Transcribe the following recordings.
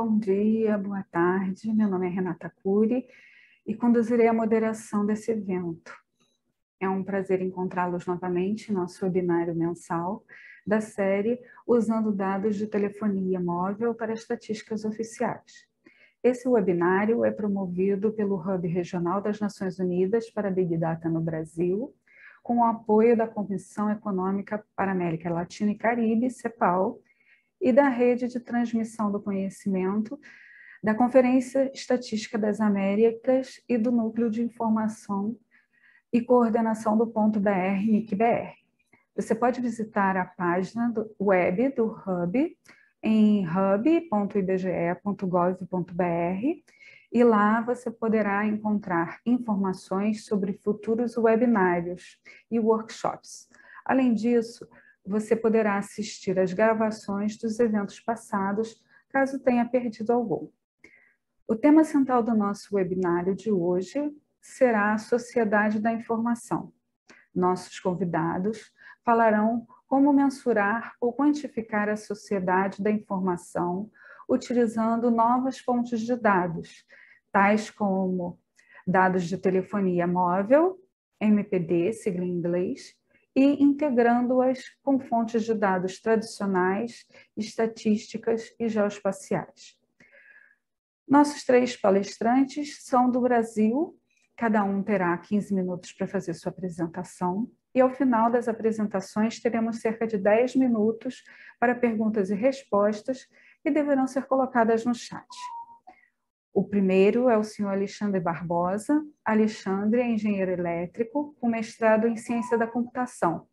Bom dia, boa tarde. Meu nome é Renata Cury e conduzirei a moderação desse evento. É um prazer encontrá-los novamente em nosso webinário mensal da série Usando Dados de Telefonia Móvel para Estatísticas Oficiais. Esse webinário é promovido pelo Hub Regional das Nações Unidas para Big Data no Brasil, com o apoio da Comissão Econômica para a América Latina e Caribe, CEPAL, e da Rede de Transmissão do Conhecimento da Conferência Estatística das Américas e do Núcleo de Informação e Coordenação do Ponto BR, NIC-BR. Você pode visitar a página web do Hub em hub.ibge.gov.br e lá você poderá encontrar informações sobre futuros webinários e workshops. Além disso, você poderá assistir às gravações dos eventos passados, caso tenha perdido algum. O tema central do nosso webinário de hoje será a Sociedade da Informação. Nossos convidados falarão como mensurar ou quantificar a sociedade da informação utilizando novas fontes de dados, tais como dados de telefonia móvel, MPD, sigla em inglês, e integrando-as com fontes de dados tradicionais, estatísticas e geoespaciais. Nossos três palestrantes são do Brasil, cada um terá 15 minutos para fazer sua apresentação, e ao final das apresentações teremos cerca de 10 minutos para perguntas e respostas que deverão ser colocadas no chat. O primeiro é o senhor Alexandre Barbosa. Alexandre é engenheiro elétrico, com mestrado em Ciência da Computação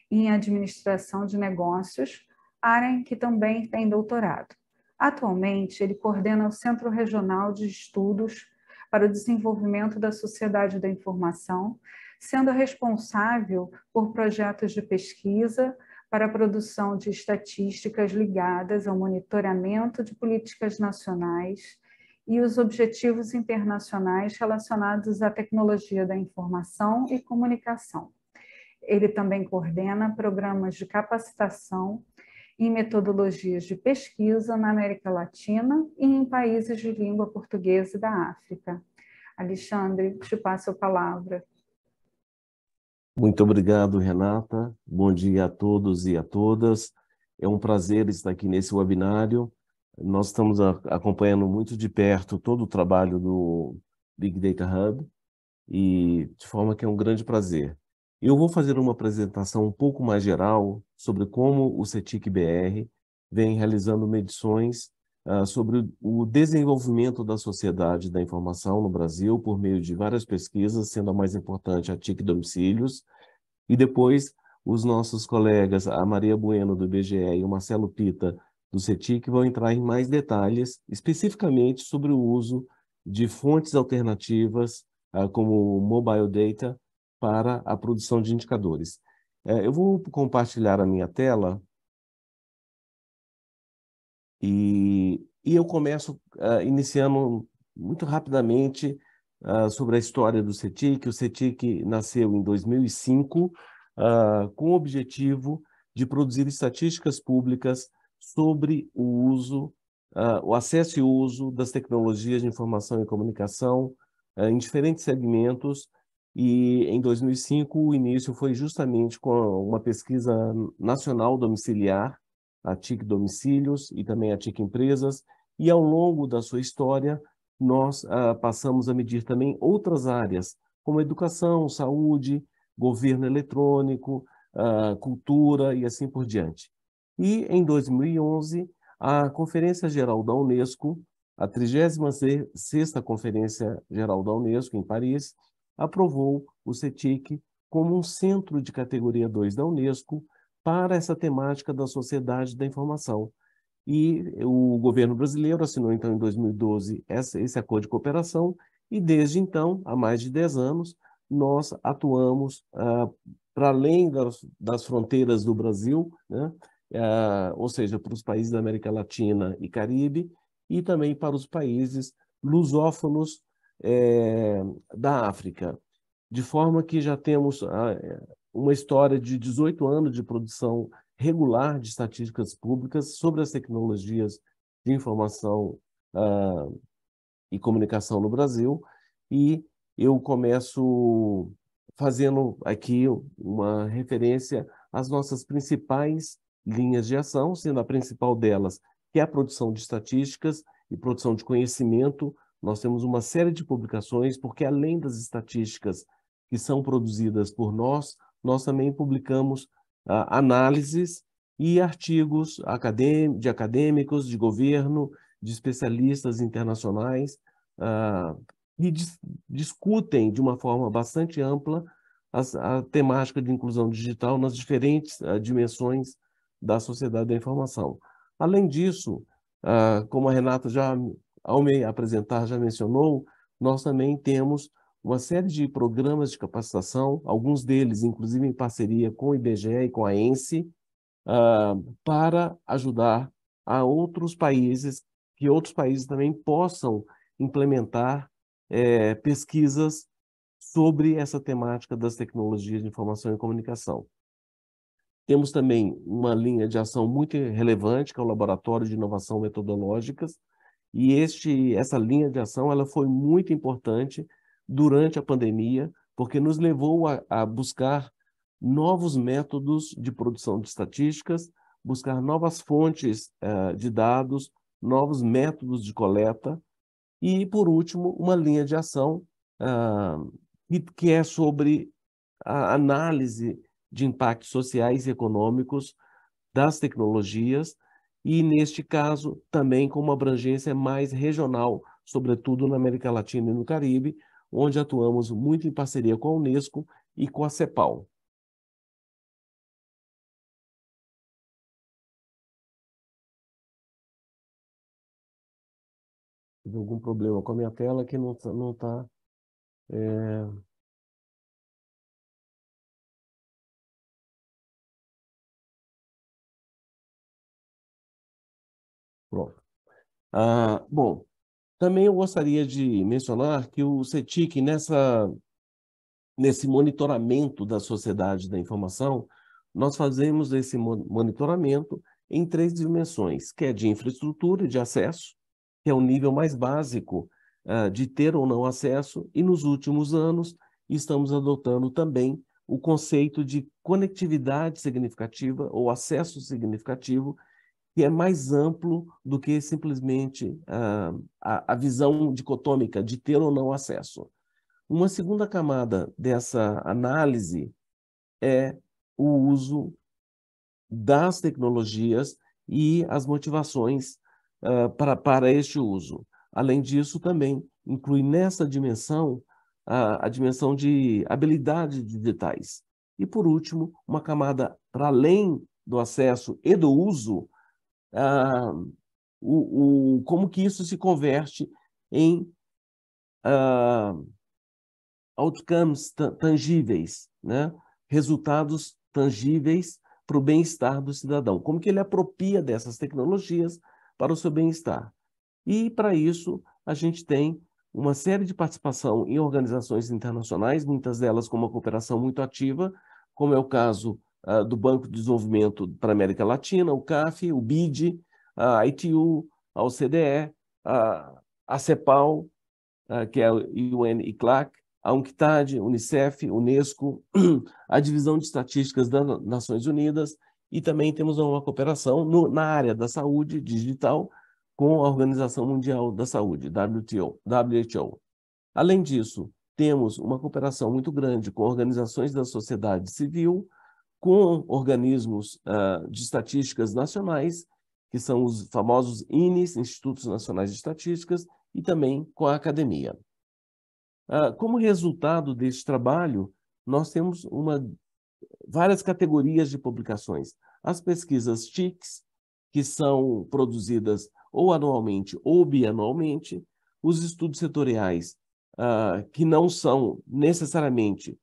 e em Administração de Negócios, área em que também tem doutorado. Atualmente, ele coordena o Centro Regional de Estudos para o Desenvolvimento da Sociedade da Informação, sendo responsável por projetos de pesquisa para a produção de estatísticas ligadas ao monitoramento de políticas nacionais e os objetivos internacionais relacionados à tecnologia da informação e comunicação. Ele também coordena programas de capacitação em metodologias de pesquisa na América Latina e em países de língua portuguesa e da África. Alexandre, te passo a palavra. Muito obrigado, Renata. Bom dia a todos e a todas. É um prazer estar aqui nesse webinário. Nós estamos acompanhando muito de perto todo o trabalho do Big Data Hub e de forma que é um grande prazer. Eu vou fazer uma apresentação um pouco mais geral sobre como o CETIC-BR vem realizando medições sobre o desenvolvimento da sociedade da informação no Brasil por meio de várias pesquisas, sendo a mais importante a TIC Domicílios, e depois os nossos colegas, a Maria Bueno do IBGE e o Marcelo Pita do CETIC, vão entrar em mais detalhes, especificamente sobre o uso de fontes alternativas, como mobile data, para a produção de indicadores. Eu vou compartilhar a minha tela e eu começo iniciando muito rapidamente sobre a história do CETIC. O CETIC nasceu em 2005 com o objetivo de produzir estatísticas públicas sobre o uso, o acesso e uso das tecnologias de informação e comunicação em diferentes segmentos. E em 2005 o início foi justamente com uma pesquisa nacional domiciliar, a TIC Domicílios e também a TIC Empresas, e ao longo da sua história nós passamos a medir também outras áreas, como educação, saúde, governo eletrônico, cultura e assim por diante. E em 2011, a Conferência Geral da Unesco, a 36ª Conferência Geral da Unesco em Paris, aprovou o CETIC como um centro de categoria 2 da Unesco para essa temática da sociedade da informação. E o governo brasileiro assinou, então, em 2012, esse acordo de cooperação, e desde então, há mais de 10 anos, nós atuamos para além das fronteiras do Brasil, né? Ou seja, para os países da América Latina e Caribe, e também para os países lusófonos da África. De forma que já temos uma história de 18 anos de produção regular de estatísticas públicas sobre as tecnologias de informação e comunicação no Brasil, e eu começo fazendo aqui uma referência às nossas principais linhas de ação, sendo a principal delas, que é a produção de estatísticas e produção de conhecimento. Nós temos uma série de publicações, porque além das estatísticas que são produzidas por nós também publicamos análises e artigos de acadêmicos, de governo, de especialistas internacionais, que discutem de uma forma bastante ampla a temática de inclusão digital nas diferentes dimensões da sociedade da informação. Além disso, como a Renata já, ao me apresentar, já mencionou, nós também temos uma série de programas de capacitação, alguns deles, inclusive, em parceria com o IBGE e com a ENSE, para ajudar a outros países, que outros países também possam implementar pesquisas sobre essa temática das tecnologias de informação e comunicação. Temos também uma linha de ação muito relevante, que é o Laboratório de Inovação Metodológicas, e essa linha de ação ela foi muito importante durante a pandemia, porque nos levou a buscar novos métodos de produção de estatísticas, buscar novas fontes de dados, novos métodos de coleta, e, por último, uma linha de ação que é sobre a análise de impactos sociais e econômicos das tecnologias, e, neste caso, também com uma abrangência mais regional, sobretudo na América Latina e no Caribe, onde atuamos muito em parceria com a Unesco e com a CEPAL. Tive algum problema com a minha tela que não está... Pronto. Bom, também eu gostaria de mencionar que o CETIC, nesse monitoramento da sociedade da informação, nós fazemos esse monitoramento em 3 dimensões, que é de infraestrutura e de acesso, que é o nível mais básico de ter ou não acesso, e nos últimos anos estamos adotando também o conceito de conectividade significativa ou acesso significativo, que é mais amplo do que simplesmente a visão dicotômica de ter ou não acesso. Uma segunda camada dessa análise é o uso das tecnologias e as motivações para este uso. Além disso, também inclui nessa dimensão a dimensão de habilidades digitais. E, por último, uma camada para além do acesso e do uso, como que isso se converte em outcomes tangíveis, né? Resultados tangíveis para o bem-estar do cidadão. Como que ele apropria dessas tecnologias para o seu bem-estar. E, para isso, a gente tem uma série de participação em organizações internacionais, muitas delas com uma cooperação muito ativa, como é o caso do Banco de Desenvolvimento para a América Latina, o CAF, o BID, a ITU, a OCDE, a CEPAL, que é a UN-ICLAC, a UNCTAD, Unicef, Unesco, a Divisão de Estatísticas das Nações Unidas, e também temos uma cooperação na área da saúde digital com a Organização Mundial da Saúde, WHO. Além disso, temos uma cooperação muito grande com organizações da sociedade civil, com organismos de estatísticas nacionais, que são os famosos INES, Institutos Nacionais de Estatísticas, e também com a academia. Como resultado deste trabalho, nós temos várias categorias de publicações. As pesquisas TICs, que são produzidas ou anualmente ou bianualmente, os estudos setoriais, que não são necessariamente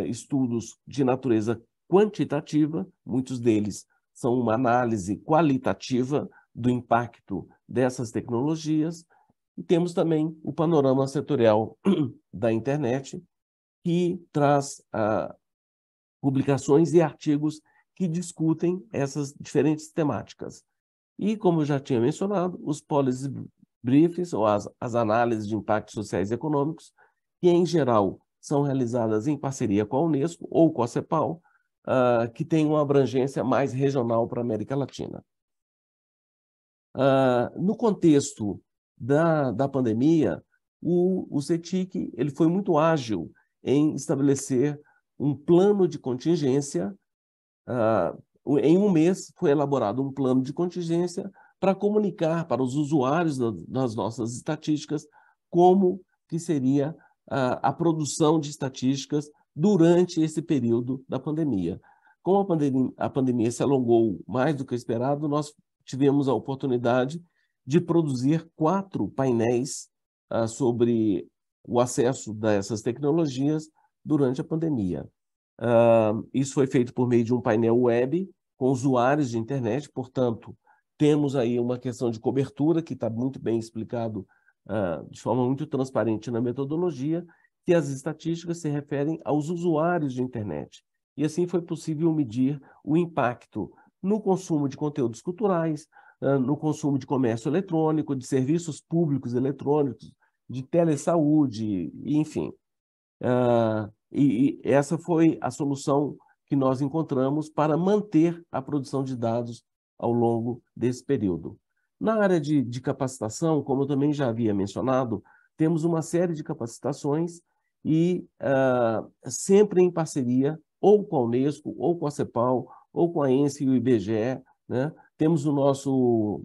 estudos de natureza quantitativa, muitos deles são uma análise qualitativa do impacto dessas tecnologias, e temos também o panorama setorial da internet, que traz publicações e artigos que discutem essas diferentes temáticas. E, como eu já tinha mencionado, os policy briefings, ou as análises de impactos sociais e econômicos, que, em geral, são realizadas em parceria com a Unesco ou com a CEPAL, que tem uma abrangência mais regional para a América Latina. No contexto da pandemia, o CETIC ele foi muito ágil em estabelecer um plano de contingência. Em um mês foi elaborado um plano de contingência para comunicar para os usuários das nossas estatísticas como que seria a produção de estatísticas durante esse período da pandemia. Como a pandemia se alongou mais do que o esperado, nós tivemos a oportunidade de produzir 4 painéis sobre o acesso dessas tecnologias durante a pandemia. Isso foi feito por meio de um painel web com usuários de internet, portanto, temos aí uma questão de cobertura que está muito bem explicado de forma muito transparente na metodologia, que as estatísticas se referem aos usuários de internet. E assim foi possível medir o impacto no consumo de conteúdos culturais, no consumo de comércio eletrônico, de serviços públicos eletrônicos, de telesaúde, enfim. E essa foi a solução que nós encontramos para manter a produção de dados ao longo desse período. Na área de capacitação, como eu também já havia mencionado, temos uma série de capacitações e sempre em parceria ou com a Unesco, ou com a CEPAL, ou com a ENSE e o IBGE, né? Temos o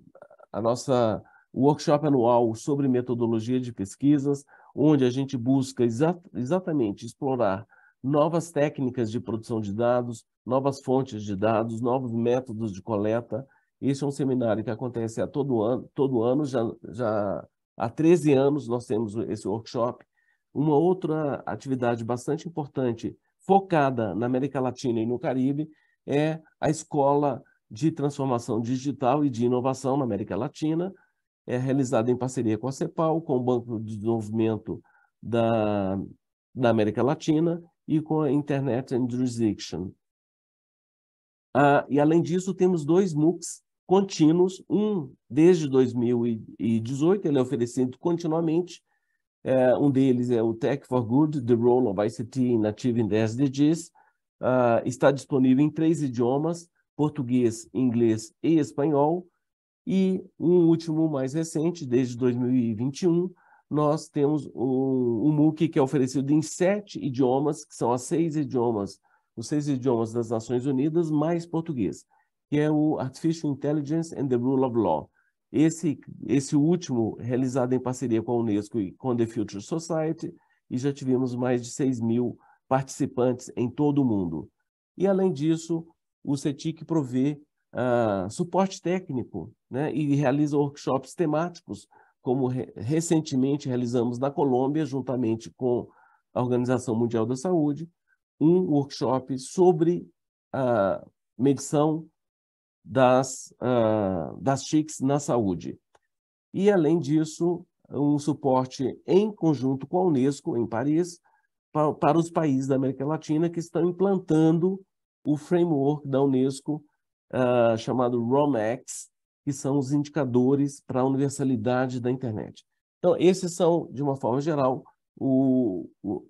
workshop anual sobre metodologia de pesquisas, onde a gente busca exatamente explorar novas técnicas de produção de dados, novas fontes de dados, novos métodos de coleta. Esse é um seminário que acontece todo ano, já há 13 anos nós temos esse workshop. Uma outra atividade bastante importante, focada na América Latina e no Caribe, é a Escola de Transformação Digital e de Inovação na América Latina, realizada em parceria com a CEPAL, com o Banco de Desenvolvimento da América Latina e com a Internet and Jurisdiction. E, além disso, temos 2 MOOCs contínuos, um desde 2018, ele é oferecido continuamente. Um deles é o Tech for Good, The Role of ICT in Achieving the SDGs. Está disponível em 3 idiomas, português, inglês e espanhol. E um último, mais recente, desde 2021, nós temos um MOOC que é oferecido em 7 idiomas, que são os 6 idiomas das Nações Unidas, mais português, que é o Artificial Intelligence and the Rule of Law. Esse último, realizado em parceria com a Unesco e com The Future Society, e já tivemos mais de 6.000 participantes em todo o mundo. E, além disso, o CETIC provê suporte técnico, né, e realiza workshops temáticos, como recentemente realizamos na Colômbia, juntamente com a Organização Mundial da Saúde, um workshop sobre a medição das TICs na saúde. E, além disso, um suporte em conjunto com a Unesco, em Paris, para os países da América Latina que estão implantando o framework da Unesco, chamado ROMEX, que são os indicadores para a universalidade da internet. Então, esses são, de uma forma geral,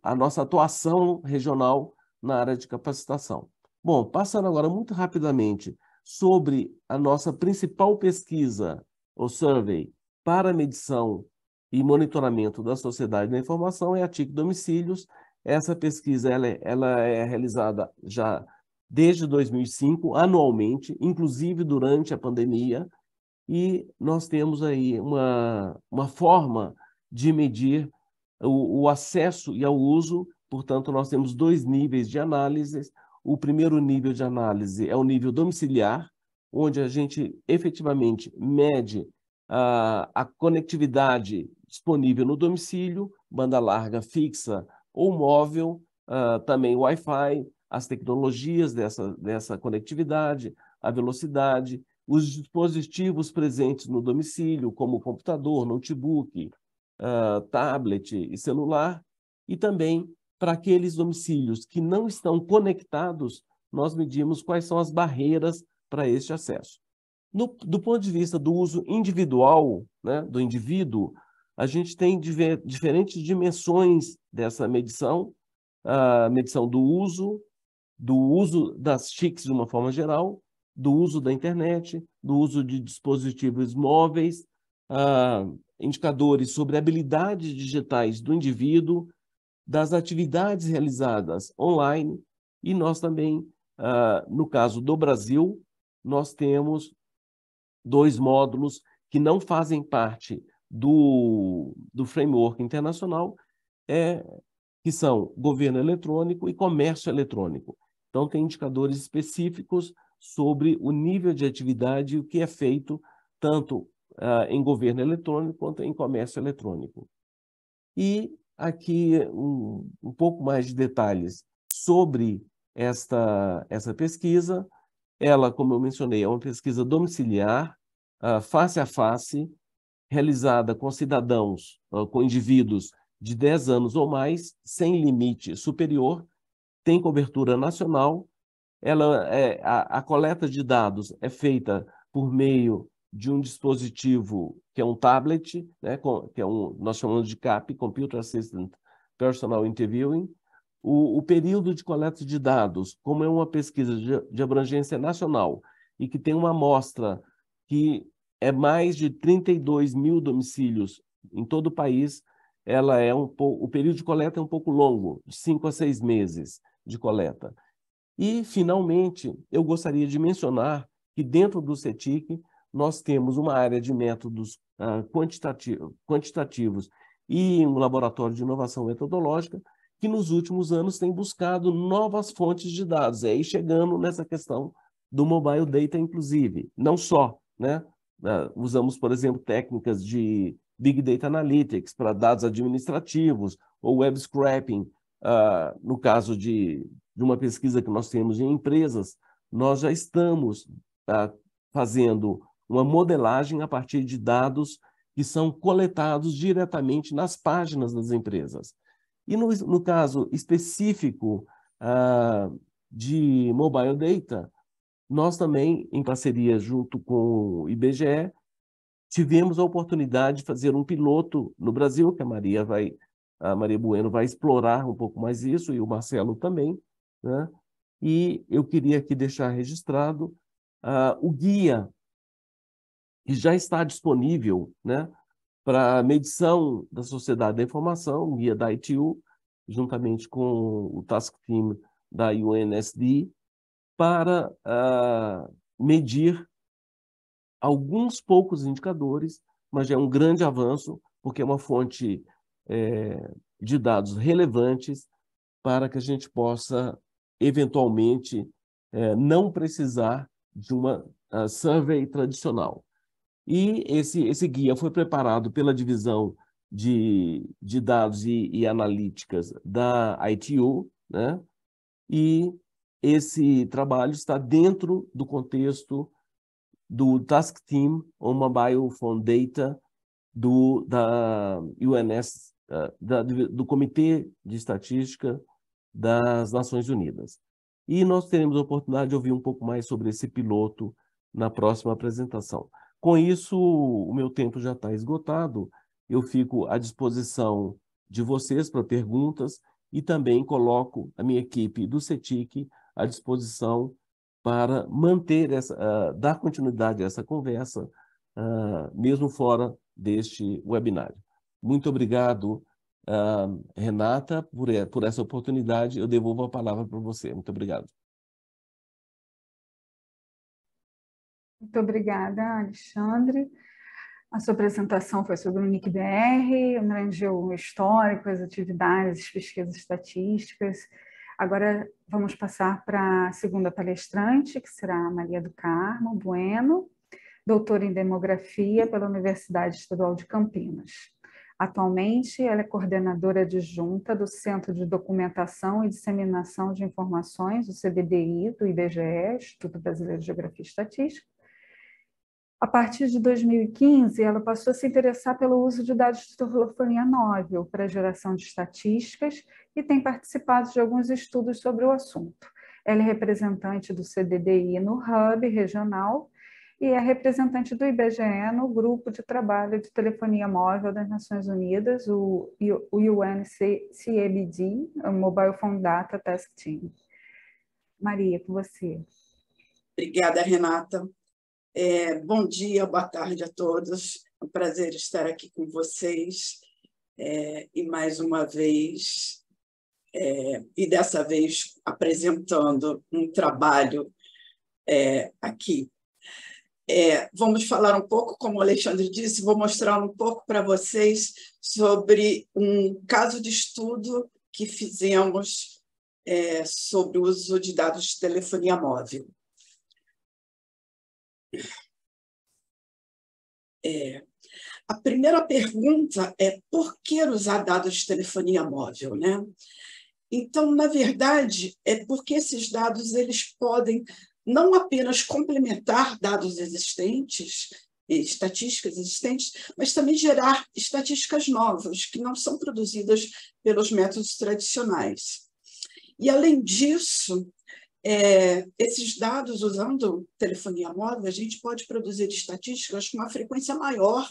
a nossa atuação regional na área de capacitação. Bom, passando agora muito rapidamente sobre a nossa principal pesquisa, o survey, para medição e monitoramento da sociedade da informação, é a TIC Domicílios. Essa pesquisa ela é realizada já desde 2005, anualmente, inclusive durante a pandemia, e nós temos aí uma forma de medir o acesso e ao uso. Portanto, nós temos 2 níveis de análise. O primeiro nível de análise é o nível domiciliar, onde a gente efetivamente mede a conectividade disponível no domicílio, banda larga fixa ou móvel, também Wi-Fi, as tecnologias dessa conectividade, a velocidade, os dispositivos presentes no domicílio, como computador, notebook, tablet e celular, e também para aqueles domicílios que não estão conectados, nós medimos quais são as barreiras para este acesso. Do ponto de vista do uso individual, né, do indivíduo, a gente tem diferentes dimensões dessa medição, a medição do uso das TICs de uma forma geral, do uso da internet, do uso de dispositivos móveis, indicadores sobre habilidades digitais do indivíduo, das atividades realizadas online, e nós também, no caso do Brasil, nós temos 2 módulos que não fazem parte do framework internacional, que são governo eletrônico e comércio eletrônico. Então, tem indicadores específicos sobre o nível de atividade e o que é feito tanto em governo eletrônico quanto em comércio eletrônico. E aqui um pouco mais de detalhes sobre essa pesquisa. Ela, como eu mencionei, é uma pesquisa domiciliar, face a face, realizada com cidadãos, com indivíduos de 10 anos ou mais, sem limite superior, tem cobertura nacional. A coleta de dados é feita por meio de um dispositivo que é um tablet, né, que nós chamamos de CAP, Computer Assisted Personal Interviewing. O período de coleta de dados, como é uma pesquisa de abrangência nacional e que tem uma amostra que é mais de 32 mil domicílios em todo o país, o período de coleta é um pouco longo, de 5 a 6 meses de coleta. E, finalmente, eu gostaria de mencionar que dentro do CETIC nós temos uma área de métodos quantitativos e um laboratório de inovação metodológica que nos últimos anos tem buscado novas fontes de dados, aí chegando nessa questão do mobile data, inclusive. Não só, né? Usamos, por exemplo, técnicas de Big Data Analytics para dados administrativos, ou web scraping, no caso de uma pesquisa que nós temos em empresas, nós já estamos fazendo uma modelagem a partir de dados que são coletados diretamente nas páginas das empresas. E no caso específico de mobile data, nós também, em parceria junto com o IBGE, tivemos a oportunidade de fazer um piloto no Brasil, que a Maria Bueno vai explorar um pouco mais isso, e o Marcelo também, né? E eu queria aqui deixar registrado o guia que já está disponível, né, para medição da sociedade da informação, o guia da ITU, juntamente com o Task Team da UNSD, para medir alguns poucos indicadores, mas já é um grande avanço, porque é uma fonte de dados relevantes para que a gente possa, eventualmente, não precisar de uma survey tradicional. E esse guia foi preparado pela divisão de dados e analíticas da ITU, né? E esse trabalho está dentro do contexto do Task Team on Mobile Phone Data da UNS, do Comitê de Estatística das Nações Unidas. E nós teremos a oportunidade de ouvir um pouco mais sobre esse piloto na próxima apresentação. Com isso, o meu tempo já está esgotado. Eu fico à disposição de vocês para perguntas e também coloco a minha equipe do CETIC à disposição para dar continuidade a essa conversa, mesmo fora deste webinário. Muito obrigado, Renata, por essa oportunidade. Eu devolvo a palavra para você. Muito obrigado. Muito obrigada, Alexandre. A sua apresentação foi sobre o NIC-BR, abrangeu o histórico, as atividades, as pesquisas estatísticas. Agora vamos passar para a segunda palestrante, que será a Maria do Carmo Bueno, doutora em Demografia pela Universidade Estadual de Campinas. Atualmente, ela é coordenadora adjunta do Centro de Documentação e Disseminação de Informações, o CDDI, do IBGE, Instituto Brasileiro de Geografia e Estatística. A partir de 2015, ela passou a se interessar pelo uso de dados de telefonia móvel para a geração de estatísticas e tem participado de alguns estudos sobre o assunto. Ela é representante do CDDI no Hub regional e é representante do IBGE no Grupo de Trabalho de Telefonia Móvel das Nações Unidas, o UNCBD, o Mobile Phone Data Task Team. Maria, com você. Obrigada, Renata. Bom dia, boa tarde a todos. É um prazer estar aqui com vocês. E mais uma vez, e dessa vez apresentando um trabalho aqui. Vamos falar um pouco, como o Alexandre disse, vou mostrar um pouco para vocês sobre um caso de estudo que fizemos sobre o uso de dados de telefonia móvel. A primeira pergunta é por que usar dados de telefonia móvel, né? Então, na verdade, é porque esses dados eles podem não apenas complementar dados existentes, estatísticas existentes, mas também gerar estatísticas novas, que não são produzidas pelos métodos tradicionais. E, além disso, esses dados, usando telefonia móvel, a gente pode produzir estatísticas com uma frequência maior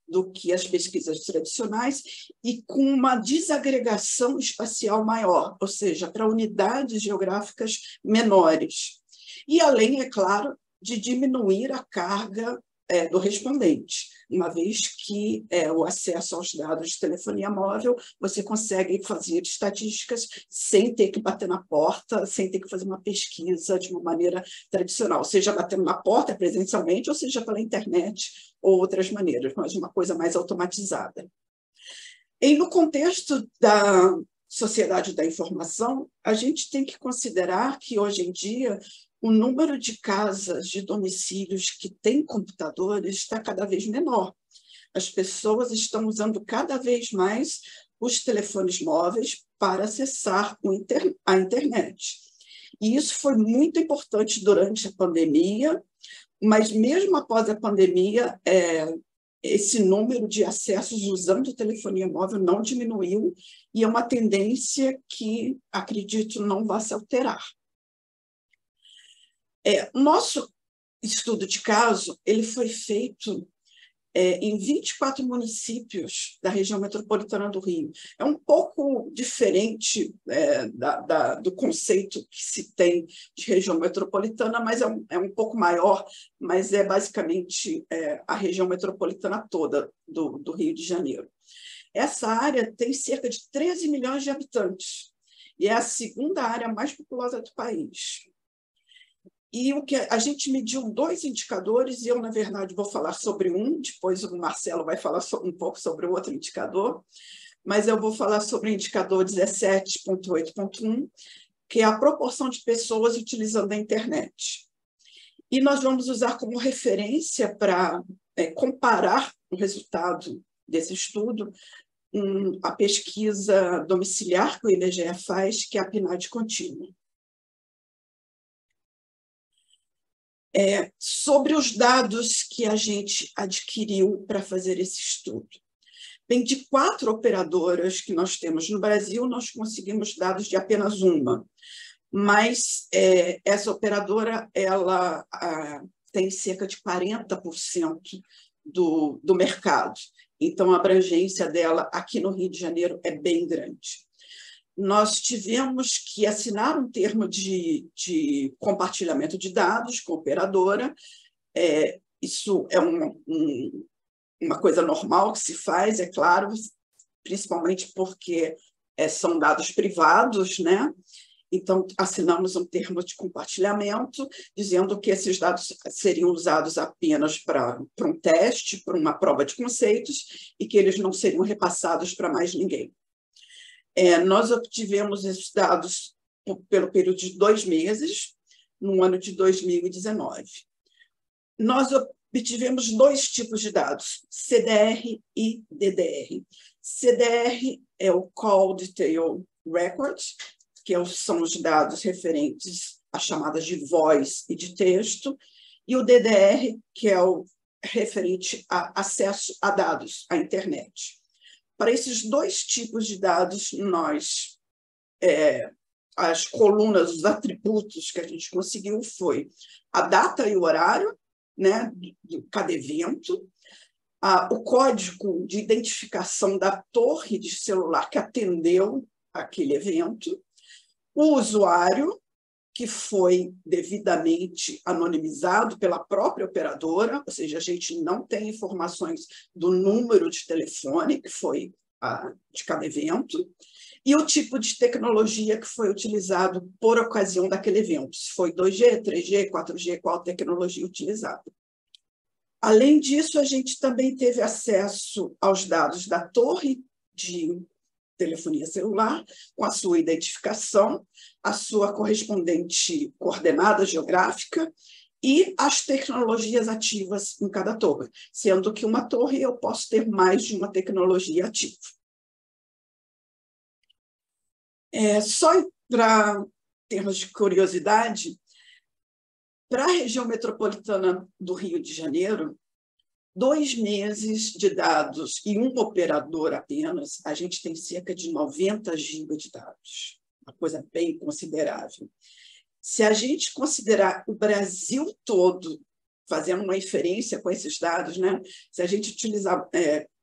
do que as pesquisas tradicionais e com uma desagregação espacial maior, ou seja, para unidades geográficas menores. E além, é claro, de diminuir a carga do respondente, uma vez que o acesso aos dados de telefonia móvel, você consegue fazer estatísticas sem ter que bater na porta, sem ter que fazer uma pesquisa de uma maneira tradicional, seja batendo na porta presencialmente, ou seja pela internet ou outras maneiras, mas uma coisa mais automatizada. E no contexto da sociedade da informação, a gente tem que considerar que, hoje em dia, o número de casas, de domicílios que têm computadores está cada vez menor. As pessoas estão usando cada vez mais os telefones móveis para acessar a internet. E isso foi muito importante durante a pandemia, mas mesmo após a pandemia, esse número de acessos usando telefonia móvel não diminuiu e é uma tendência que, acredito, não vai se alterar. Nosso estudo de caso ele foi feito em 24 municípios da região metropolitana do Rio. É um pouco diferente do conceito que se tem de região metropolitana, mas é um pouco maior, mas é basicamente a região metropolitana toda do Rio de Janeiro. Essa área tem cerca de 13 milhões de habitantes e é a segunda área mais populosa do país. E o que a gente mediu 2 indicadores, e eu, na verdade, vou falar sobre um, depois o Marcelo vai falar um pouco sobre o outro indicador, mas eu vou falar sobre o indicador 17.8.1, que é a proporção de pessoas utilizando a internet. E nós vamos usar como referência para comparar o resultado desse estudo a pesquisa domiciliar que o IBGE faz, que é a PNAD contínua. Sobre os dados que a gente adquiriu para fazer esse estudo. Bem, de 4 operadoras que nós temos no Brasil, nós conseguimos dados de apenas uma, mas essa operadora ela tem cerca de 40% do mercado, então a abrangência dela aqui no Rio de Janeiro é bem grande. Nós tivemos que assinar um termo de compartilhamento de dados com a operadora. Isso é uma coisa normal que se faz, é claro, principalmente porque são dados privados, né? Então, assinamos um termo de compartilhamento, dizendo que esses dados seriam usados apenas para um teste, para uma prova de conceitos, e que eles não seriam repassados para mais ninguém. Nós obtivemos esses dados pelo período de 2 meses, no ano de 2019. Nós obtivemos 2 tipos de dados, CDR e DDR. CDR é o Call Detail Record, que são os dados referentes às chamadas de voz e de texto, e o DDR, que é o referente a acesso a dados, à internet. Para esses 2 tipos de dados, as colunas, os atributos que a gente conseguiu foi a data e o horário, né, de cada evento, o código de identificação da torre de celular que atendeu aquele evento, o usuário, que foi devidamente anonimizado pela própria operadora, ou seja, a gente não tem informações do número de telefone que foi de cada evento, e o tipo de tecnologia que foi utilizado por ocasião daquele evento, se foi 2G, 3G, 4G, qual tecnologia utilizada. Além disso, a gente também teve acesso aos dados da torre de telefonia celular, com a sua identificação, a sua correspondente coordenada geográfica e as tecnologias ativas em cada torre, sendo que uma torre eu posso ter mais de uma tecnologia ativa. Só para termos de curiosidade, para a região metropolitana do Rio de Janeiro, 2 meses de dados e um operador apenas, a gente tem cerca de 90 GB de dados, uma coisa bem considerável. Se a gente considerar o Brasil todo, fazendo uma inferência com esses dados, né? Se a gente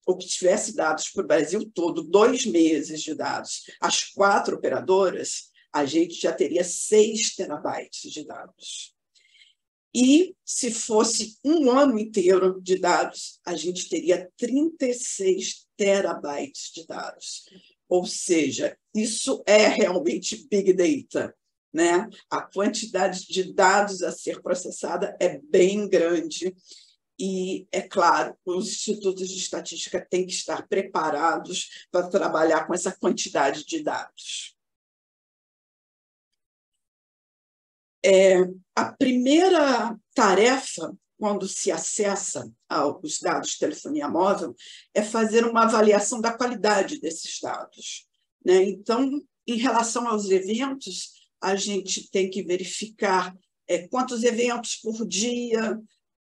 obtivesse dados para o Brasil todo, 2 meses de dados, as 4 operadoras, a gente já teria 6 terabytes de dados. E, se fosse um ano inteiro de dados, a gente teria 36 terabytes de dados. Ou seja, isso é realmente Big Data, né? A quantidade de dados a ser processada é bem grande. E, é claro, os institutos de estatística têm que estar preparados para trabalhar com essa quantidade de dados. A primeira tarefa, quando se acessa os dados de telefonia móvel, é fazer uma avaliação da qualidade desses dados, né? Então, em relação aos eventos, a gente tem que verificar quantos eventos por dia,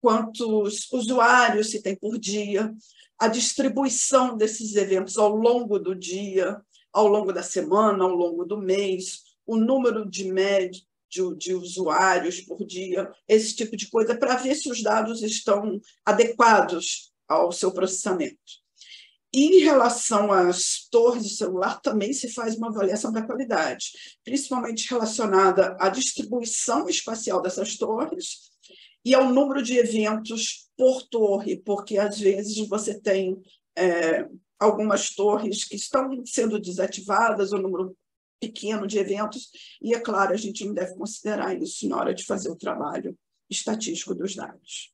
quantos usuários se tem por dia, a distribuição desses eventos ao longo do dia, ao longo da semana, ao longo do mês, o número de usuários por dia, esse tipo de coisa, para ver se os dados estão adequados ao seu processamento. E, em relação às torres de celular, também se faz uma avaliação da qualidade, principalmente relacionada à distribuição espacial dessas torres e ao número de eventos por torre, porque, às vezes, você tem algumas torres que estão sendo desativadas, o número pequeno de eventos, e, é claro, a gente não deve considerar isso na hora de fazer o trabalho estatístico dos dados.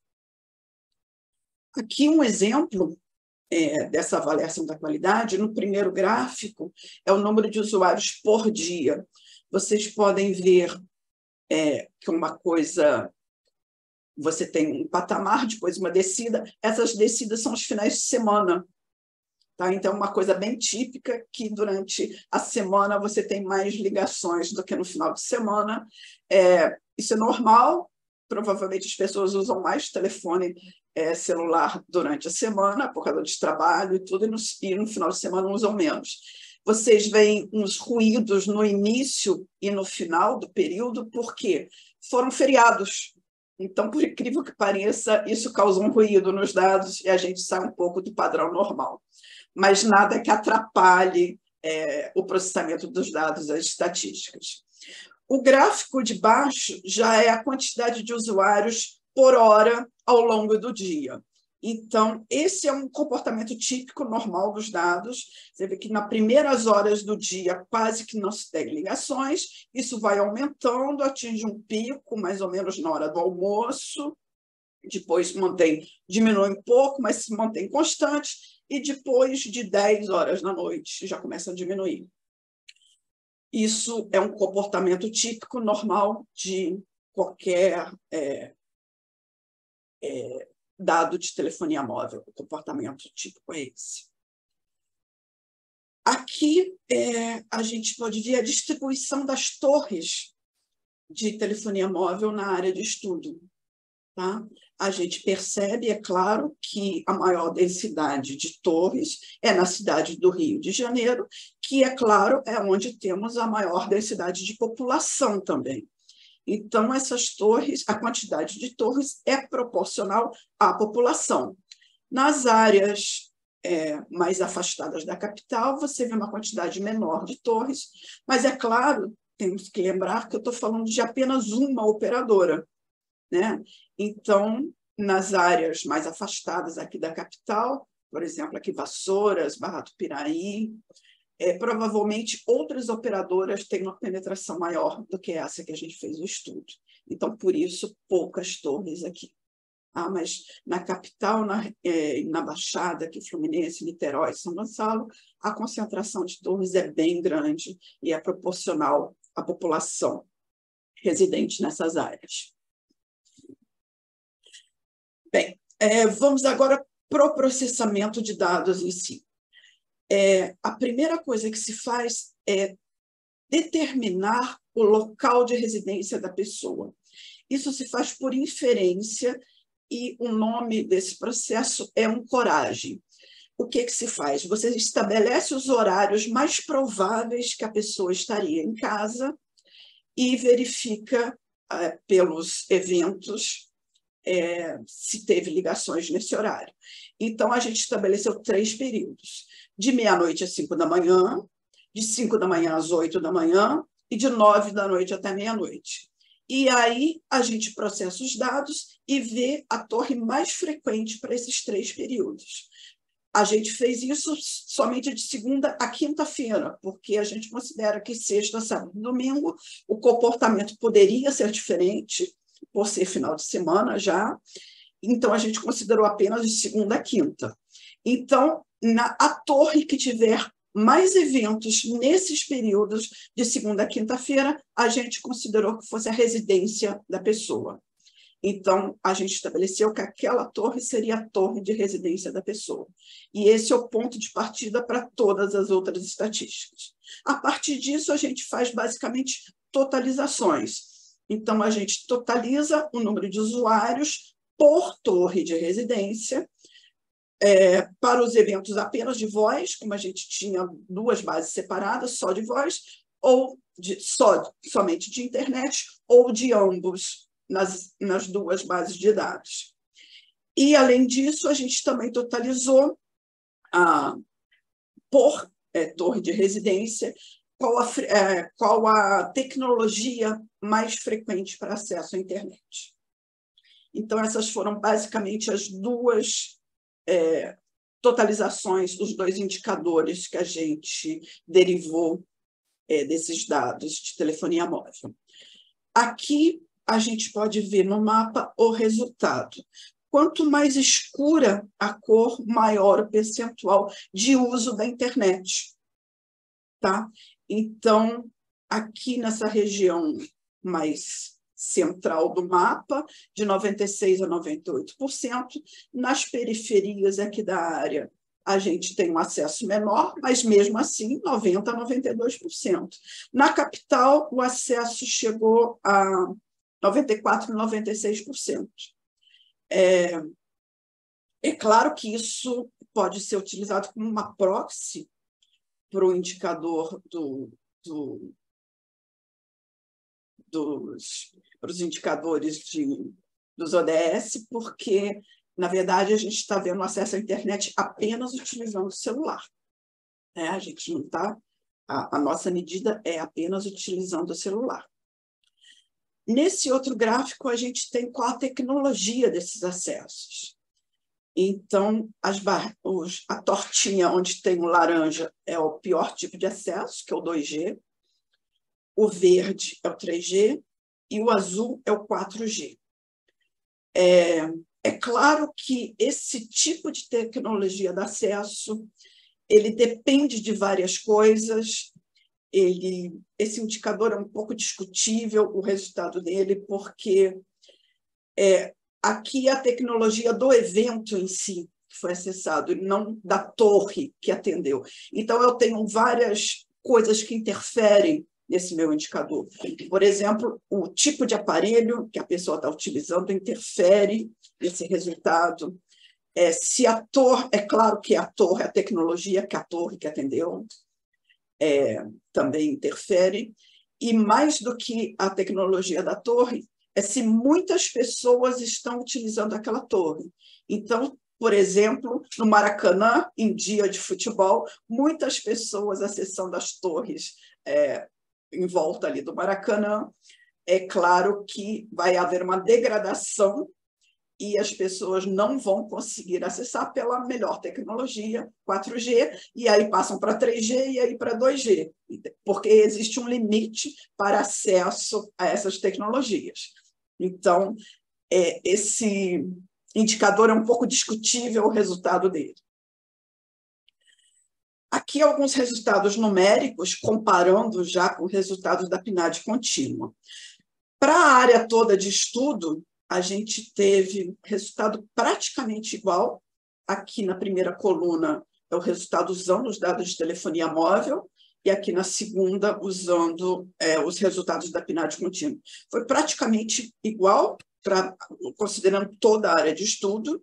Aqui um exemplo dessa avaliação da qualidade. No primeiro gráfico é o número de usuários por dia. Vocês podem ver que uma coisa, você tem um patamar, depois uma descida, essas descidas são os finais de semana. Tá? Então, uma coisa bem típica que durante a semana você tem mais ligações do que no final de semana. Isso é normal, provavelmente as pessoas usam mais telefone celular durante a semana, por causa de trabalho e tudo, e no final de semana usam menos. Vocês veem uns ruídos no início e no final do período, porque foram feriados. Então, por incrível que pareça, isso causa um ruído nos dados e a gente sai um pouco do padrão normal. Mas nada que atrapalhe o processamento dos dados, as estatísticas. O gráfico de baixo já é a quantidade de usuários por hora ao longo do dia. Então, esse é um comportamento típico normal dos dados. Você vê que nas primeiras horas do dia quase que não se tem ligações, isso vai aumentando, atinge um pico mais ou menos na hora do almoço, depois diminui um pouco, mas se mantém constante, e depois de 10 horas da noite já começa a diminuir. Isso é um comportamento típico normal de qualquer dado de telefonia móvel. O comportamento típico é esse. Aqui a gente pode ver a distribuição das torres de telefonia móvel na área de estudo. Tá? A gente percebe, é claro, que a maior densidade de torres é na cidade do Rio de Janeiro, que, é claro, é onde temos a maior densidade de população também. Então, essas torres, a quantidade de torres é proporcional à população. Nas áreas mais afastadas da capital, você vê uma quantidade menor de torres, mas é claro, temos que lembrar que eu estou falando de apenas uma operadora, né? Então, nas áreas mais afastadas aqui da capital, por exemplo, aqui Vassouras, Barra do Piraí, provavelmente outras operadoras têm uma penetração maior do que essa que a gente fez o estudo. Então, por isso, poucas torres aqui. Mas na capital, na Baixada, aqui Fluminense, Niterói, São Gonçalo, a concentração de torres é bem grande e é proporcional à população residente nessas áreas. Bem, vamos agora para o processamento de dados em si. A primeira coisa que se faz é determinar o local de residência da pessoa. Isso se faz por inferência e o nome desse processo é ancoragem. O que se faz? Você estabelece os horários mais prováveis que a pessoa estaria em casa e verifica pelos eventos se teve ligações nesse horário. Então, a gente estabeleceu 3 períodos, de meia-noite às 5 da manhã, de 5 da manhã às 8 da manhã e de 9 da noite até meia-noite. E aí a gente processa os dados e vê a torre mais frequente para esses 3 períodos. A gente fez isso somente de segunda a quinta-feira, porque a gente considera que sexta, sábado e domingo o comportamento poderia ser diferente, por ser final de semana já. Então, a gente considerou apenas de segunda a quinta. Então, a torre que tiver mais eventos nesses períodos de segunda a quinta-feira, a gente considerou que fosse a residência da pessoa. Então, a gente estabeleceu que aquela torre seria a torre de residência da pessoa. E esse é o ponto de partida para todas as outras estatísticas. A partir disso, a gente faz basicamente totalizações. Então, a gente totaliza o número de usuários por torre de residência, para os eventos apenas de voz, como a gente tinha 2 bases separadas, só de voz, ou somente de internet, ou de ambos nas 2 bases de dados. E, além disso, a gente também totalizou por torre de residência qual a tecnologia mais frequente para acesso à internet. Então, essas foram basicamente as 2 totalizações, os 2 indicadores que a gente derivou desses dados de telefonia móvel. Aqui, a gente pode ver no mapa o resultado. Quanto mais escura a cor, maior o percentual de uso da internet. Tá? Então, aqui nessa região mais central do mapa, de 96% a 98%, nas periferias aqui da área, a gente tem um acesso menor, mas mesmo assim, 90% a 92%. Na capital, o acesso chegou a 94% e 96%. É claro que isso pode ser utilizado como uma proxy para o indicador dos indicadores dos ODS, porque, na verdade, a gente está vendo acesso à internet apenas utilizando o celular. A gente não está... A nossa medida é apenas utilizando o celular. Nesse outro gráfico, a gente tem qual a tecnologia desses acessos. Então, a tortinha onde tem o laranja é o pior tipo de acesso, que é o 2G, o verde é o 3G e o azul é o 4G. É claro que esse tipo de tecnologia de acesso, ele depende de várias coisas. Esse indicador é um pouco discutível, o resultado dele, porque aqui é a tecnologia do evento em si que foi acessado, e não da torre que atendeu. Então, eu tenho várias coisas que interferem nesse meu indicador. Por exemplo, o tipo de aparelho que a pessoa está utilizando interfere nesse resultado. Se a torre, é claro que a torre, a tecnologia que a torre que atendeu também interfere. E mais do que a tecnologia da torre, é se muitas pessoas estão utilizando aquela torre. Então, por exemplo, no Maracanã, em dia de futebol, muitas pessoas acessando as torres em volta ali do Maracanã. É claro que vai haver uma degradação e as pessoas não vão conseguir acessar pela melhor tecnologia, 4G, e aí passam para 3G e aí para 2G, porque existe um limite para acesso a essas tecnologias. Então, esse indicador é um pouco discutível, o resultado dele. Aqui alguns resultados numéricos, comparando já com resultados da PNAD contínua. Para a área toda de estudo, a gente teve resultado praticamente igual. Aqui na primeira coluna é o resultado usando os dados de telefonia móvel, e aqui na segunda usando os resultados da PNAD contínua. Foi praticamente igual, considerando toda a área de estudo,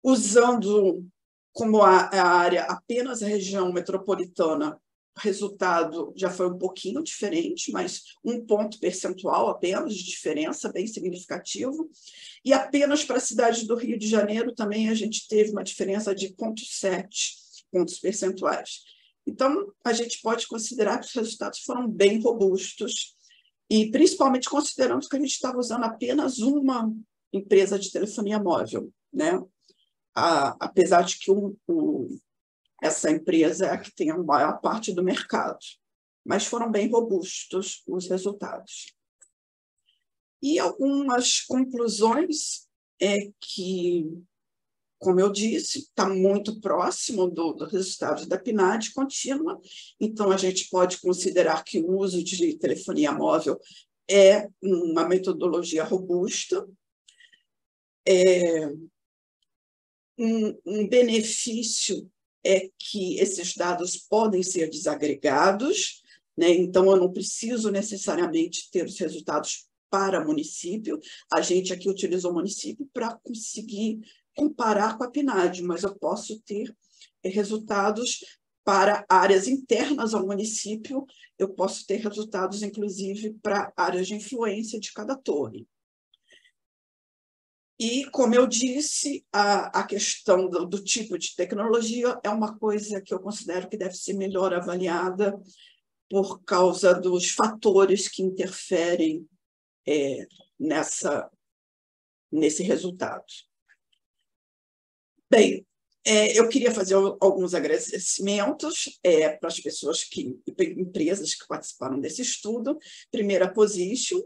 usando como a área apenas a região metropolitana. O resultado já foi um pouquinho diferente, mas 1 ponto percentual apenas de diferença, bem significativo. E apenas para a cidade do Rio de Janeiro também a gente teve uma diferença de 0,7 pontos percentuais. Então, a gente pode considerar que os resultados foram bem robustos, e principalmente considerando que a gente estava usando apenas uma empresa de telefonia móvel, né? Apesar de que essa empresa é a que tem a maior parte do mercado, mas foram bem robustos os resultados. E algumas conclusões é que, como eu disse, está muito próximo do resultado da PNAD contínua, então a gente pode considerar que o uso de telefonia móvel é uma metodologia robusta. Um benefício é que esses dados podem ser desagregados, né? Então eu não preciso necessariamente ter os resultados para município. A gente aqui utilizou o município para conseguir comparar com a PNAD, mas eu posso ter resultados para áreas internas ao município, eu posso ter resultados, inclusive, para áreas de influência de cada torre. E, como eu disse, a questão do tipo de tecnologia é uma coisa que eu considero que deve ser melhor avaliada por causa dos fatores que interferem nesse resultado. Bem, eu queria fazer alguns agradecimentos para as pessoas empresas que participaram desse estudo. Primeiro, a Position,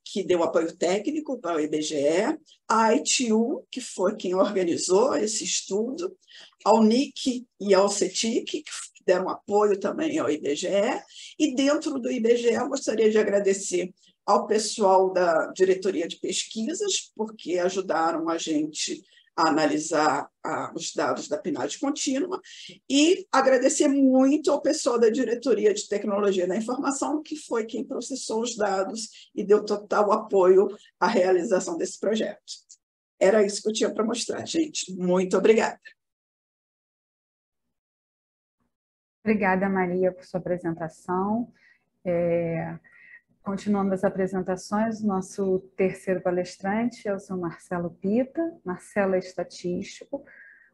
que deu apoio técnico para o IBGE, a ITU, que foi quem organizou esse estudo, ao NIC e ao CETIC, que deram apoio também ao IBGE, e dentro do IBGE eu gostaria de agradecer ao pessoal da diretoria de pesquisas, porque ajudaram a gente a analisar os dados da PNAD contínua, e agradecer muito ao pessoal da Diretoria de Tecnologia da Informação, que foi quem processou os dados e deu total apoio à realização desse projeto. Era isso que eu tinha para mostrar, gente. Muito obrigada. Obrigada, Maria, por sua apresentação. Continuando as apresentações, nosso terceiro palestrante é o senhor Marcelo Pita. Marcelo é estatístico,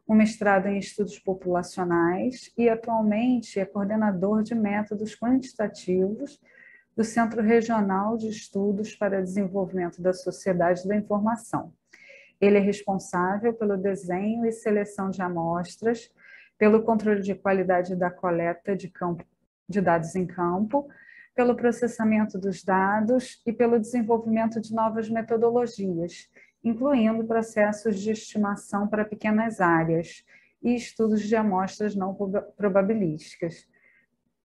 um mestrado em estudos populacionais e atualmente é coordenador de métodos quantitativos do Centro Regional de Estudos para Desenvolvimento da Sociedade da Informação. Ele é responsável pelo desenho e seleção de amostras, pelo controle de qualidade da coleta de dados em campo, pelo processamento dos dados e pelo desenvolvimento de novas metodologias, incluindo processos de estimação para pequenas áreas e estudos de amostras não probabilísticas.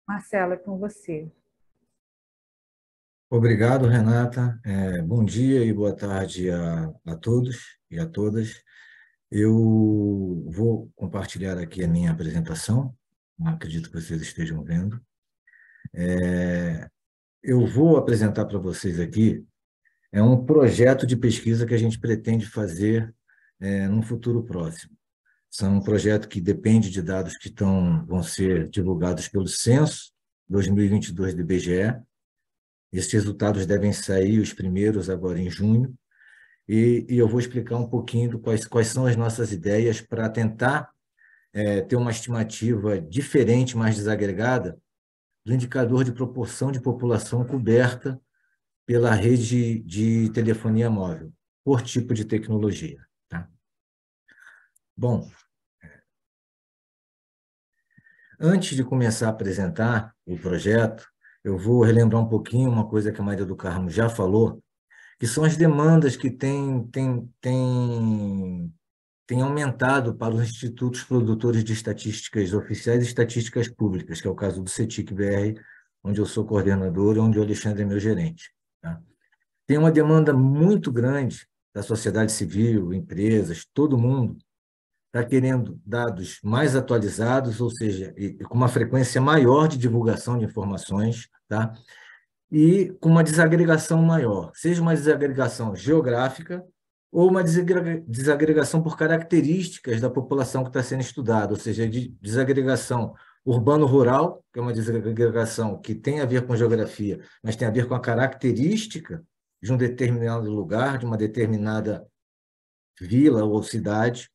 Marcelo, é com você. Obrigado, Renata. Bom dia e boa tarde a todos e a todas. Eu vou compartilhar aqui a minha apresentação, acredito que vocês estejam vendo. Eu vou apresentar para vocês aqui um projeto de pesquisa que a gente pretende fazer num futuro próximo. É um projeto que depende de dados que vão ser divulgados pelo censo, 2022 do IBGE. Esses resultados devem sair, os primeiros, agora em junho, e eu vou explicar um pouquinho quais são as nossas ideias para tentar ter uma estimativa diferente, mais desagregada, do indicador de proporção de população coberta pela rede de telefonia móvel, por tipo de tecnologia. Tá? Bom, antes de começar a apresentar o projeto, eu vou relembrar um pouquinho uma coisa que a Maria do Carmo já falou, que são as demandas que têm aumentado para os institutos produtores de estatísticas oficiais e estatísticas públicas, que é o caso do CETIC-BR, onde eu sou coordenador e onde o Alexandre é meu gerente. Tá? Tem uma demanda muito grande da sociedade civil, empresas, todo mundo está querendo dados mais atualizados, ou seja, com uma frequência maior de divulgação de informações, tá? E com uma desagregação maior, seja uma desagregação geográfica ou uma desagregação por características da população que está sendo estudada, ou seja, de desagregação urbano-rural, que é uma desagregação que tem a ver com geografia, mas tem a ver com a característica de um determinado lugar, de uma determinada vila ou cidade,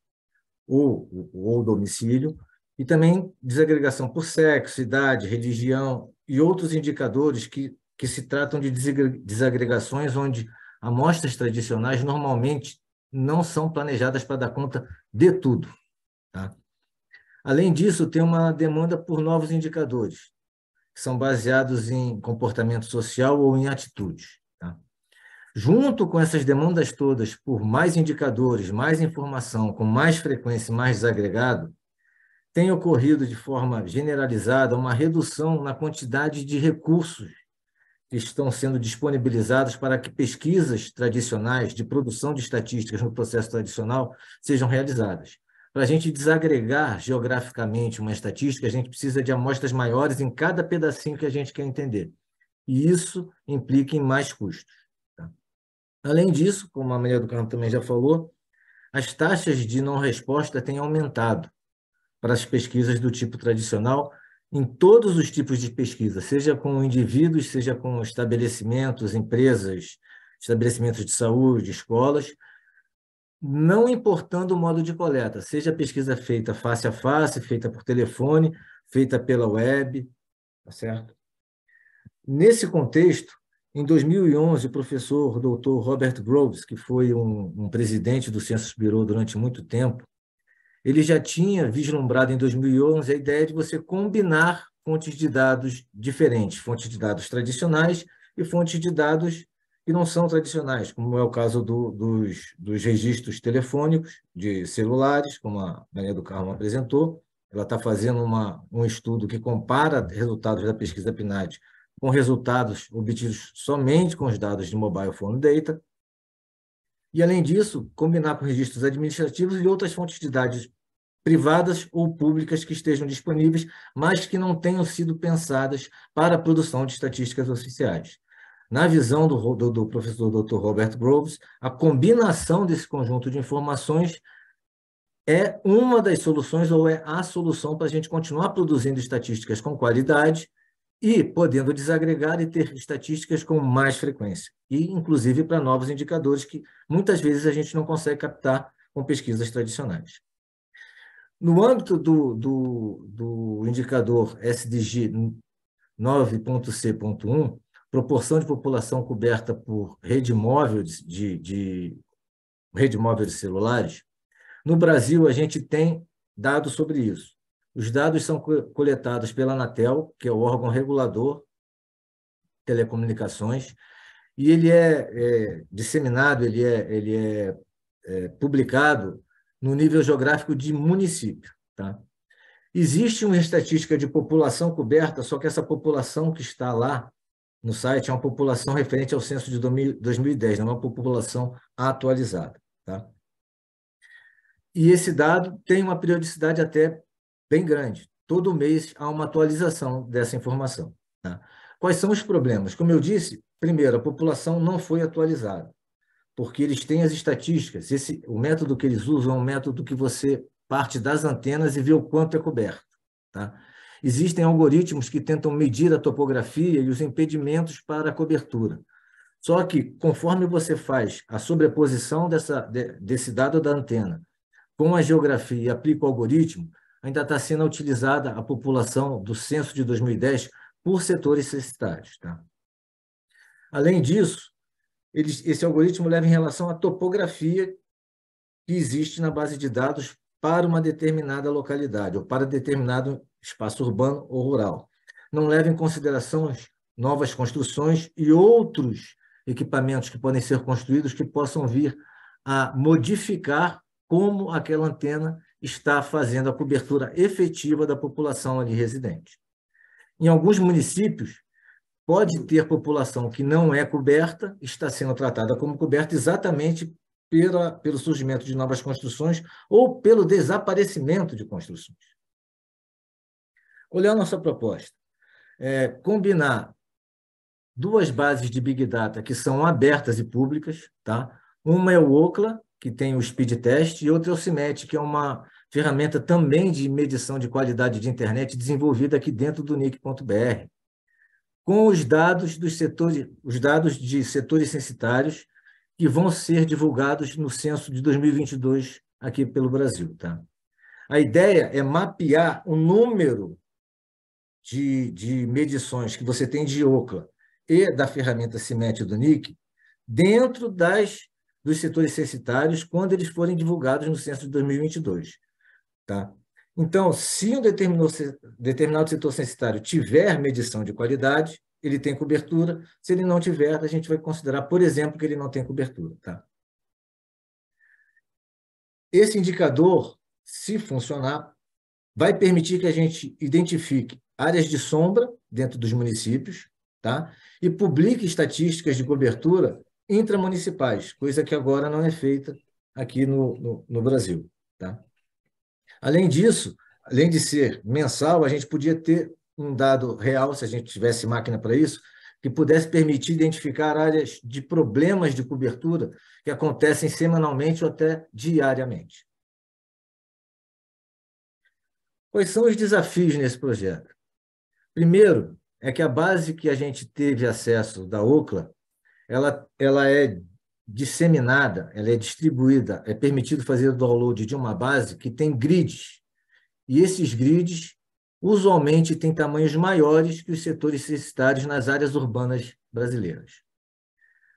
ou domicílio, e também desagregação por sexo, idade, religião e outros indicadores que se tratam de desagregações onde amostras tradicionais normalmente não são planejadas para dar conta de tudo. Tá? Além disso, tem uma demanda por novos indicadores, que são baseados em comportamento social ou em atitudes. Tá? Junto com essas demandas todas por mais indicadores, mais informação, com mais frequência e mais desagregado, tem ocorrido de forma generalizada uma redução na quantidade de recursos que estão sendo disponibilizados para que pesquisas tradicionais de produção de estatísticas no processo tradicional sejam realizadas. Para a gente desagregar geograficamente uma estatística, a gente precisa de amostras maiores em cada pedacinho que a gente quer entender. E isso implica em mais custos. Tá? Além disso, como a Maria do Carmo também já falou, as taxas de não-resposta têm aumentado para as pesquisas do tipo tradicional, em todos os tipos de pesquisa, seja com indivíduos, seja com estabelecimentos, empresas, estabelecimentos de saúde, escolas, não importando o modo de coleta, seja pesquisa feita face a face, feita por telefone, feita pela web, tá certo? Nesse contexto, em 2011, o professor Dr. Robert Groves, que foi um presidente do Census Bureau durante muito tempo, ele já tinha vislumbrado em 2011 a ideia de você combinar fontes de dados diferentes, fontes de dados tradicionais e fontes de dados que não são tradicionais, como é o caso dos registros telefônicos de celulares, como a Maria do Carmo apresentou. Ela está fazendo um estudo que compara resultados da pesquisa PNAD com resultados obtidos somente com os dados de mobile phone data. E, além disso, combinar com registros administrativos e outras fontes de dados privadas ou públicas que estejam disponíveis, mas que não tenham sido pensadas para a produção de estatísticas oficiais. Na visão do professor Dr. Robert Groves, a combinação desse conjunto de informações é uma das soluções ou é a solução para a gente continuar produzindo estatísticas com qualidade e podendo desagregar e ter estatísticas com mais frequência, e inclusive para novos indicadores que muitas vezes a gente não consegue captar com pesquisas tradicionais. No âmbito do indicador SDG 9.C.1, proporção de população coberta por rede móvel de celulares, no Brasil a gente tem dados sobre isso. Os dados são coletados pela Anatel, que é o órgão regulador de telecomunicações, e ele é disseminado, ele é publicado no nível geográfico de município. Tá? Existe uma estatística de população coberta, só que essa população que está lá no site é uma população referente ao censo de 2010, não é uma população atualizada. Tá? E esse dado tem uma periodicidade até bem grande. Todo mês há uma atualização dessa informação. Tá? Quais são os problemas? Como eu disse, primeiro, a população não foi atualizada, porque eles têm as estatísticas. O método que eles usam é um método que você parte das antenas e vê o quanto é coberto. Tá? Existem algoritmos que tentam medir a topografia e os impedimentos para a cobertura. Só que, conforme você faz a sobreposição desse dado da antena com a geografia e aplica o algoritmo, ainda está sendo utilizada a população do censo de 2010 por setores censitários. Tá? Além disso, esse algoritmo leva em relação à topografia que existe na base de dados para uma determinada localidade ou para determinado espaço urbano ou rural. Não leva em consideração novas construções e outros equipamentos que podem ser construídos que possam vir a modificar como aquela antena está fazendo a cobertura efetiva da população ali residente. Em alguns municípios, pode ter população que não é coberta, está sendo tratada como coberta exatamente pelo surgimento de novas construções ou pelo desaparecimento de construções. Olhar a nossa proposta, combinar duas bases de Big Data que são abertas e públicas. Tá? Uma é o Ookla, que tem o Speed Test, e outra é o CIMET, que é uma ferramenta também de medição de qualidade de internet desenvolvida aqui dentro do NIC.br, com os dados de setores censitários que vão ser divulgados no censo de 2022 aqui pelo Brasil. Tá? A ideia é mapear o número de medições que você tem de Ookla e da ferramenta CIMET do NIC dentro dos setores censitários quando eles forem divulgados no censo de 2022. Tá? Então, se um determinado setor censitário tiver medição de qualidade, ele tem cobertura. Se ele não tiver, a gente vai considerar, por exemplo, que ele não tem cobertura. Tá? Esse indicador, se funcionar, vai permitir que a gente identifique áreas de sombra dentro dos municípios, tá? E publique estatísticas de cobertura intramunicipais, coisa que agora não é feita aqui no Brasil. Tá? Além disso, além de ser mensal, a gente podia ter um dado real, se a gente tivesse máquina para isso, que pudesse permitir identificar áreas de problemas de cobertura que acontecem semanalmente ou até diariamente. Quais são os desafios nesse projeto? Primeiro, é que a base que a gente teve acesso da Ookla, ela é disseminada, ela é distribuída, é permitido fazer o download de uma base que tem grids. E esses grids, usualmente, têm tamanhos maiores que os setores censitários nas áreas urbanas brasileiras.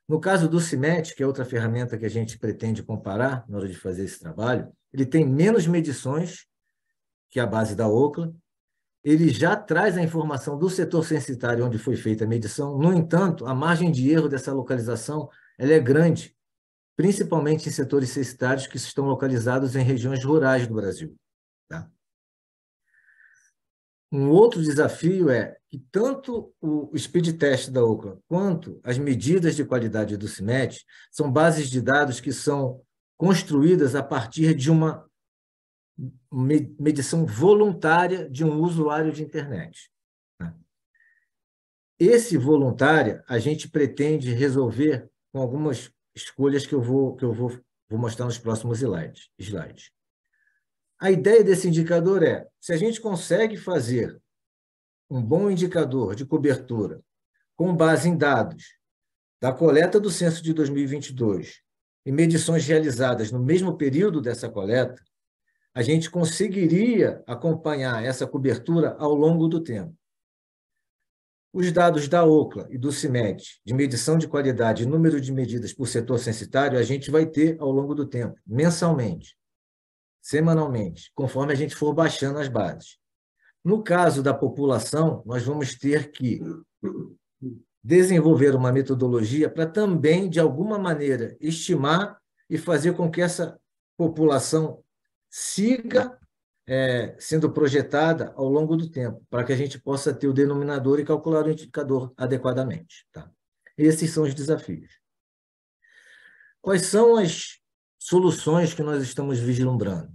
No caso do CIMET, que é outra ferramenta que a gente pretende comparar na hora de fazer esse trabalho, ele tem menos medições que a base da Ookla. Ele já traz a informação do setor censitário onde foi feita a medição. No entanto, a margem de erro dessa localização ela é grande, principalmente em setores censitários que estão localizados em regiões rurais do Brasil. Tá? Um outro desafio é que tanto o speed test da Ookla quanto as medidas de qualidade do CIMET são bases de dados que são construídas a partir de uma medição voluntária de um usuário de internet. Esse voluntário a gente pretende resolver com algumas escolhas que eu vou mostrar nos próximos slides. A ideia desse indicador é, se a gente consegue fazer um bom indicador de cobertura com base em dados da coleta do censo de 2022 e medições realizadas no mesmo período dessa coleta, a gente conseguiria acompanhar essa cobertura ao longo do tempo. Os dados da Ookla e do CIMET, de medição de qualidade e número de medidas por setor censitário, a gente vai ter ao longo do tempo, mensalmente, semanalmente, conforme a gente for baixando as bases. No caso da população, nós vamos ter que desenvolver uma metodologia para também, de alguma maneira, estimar e fazer com que essa população siga sendo projetada ao longo do tempo, para que a gente possa ter o denominador e calcular o indicador adequadamente. Tá? Esses são os desafios. Quais são as soluções que nós estamos vislumbrando?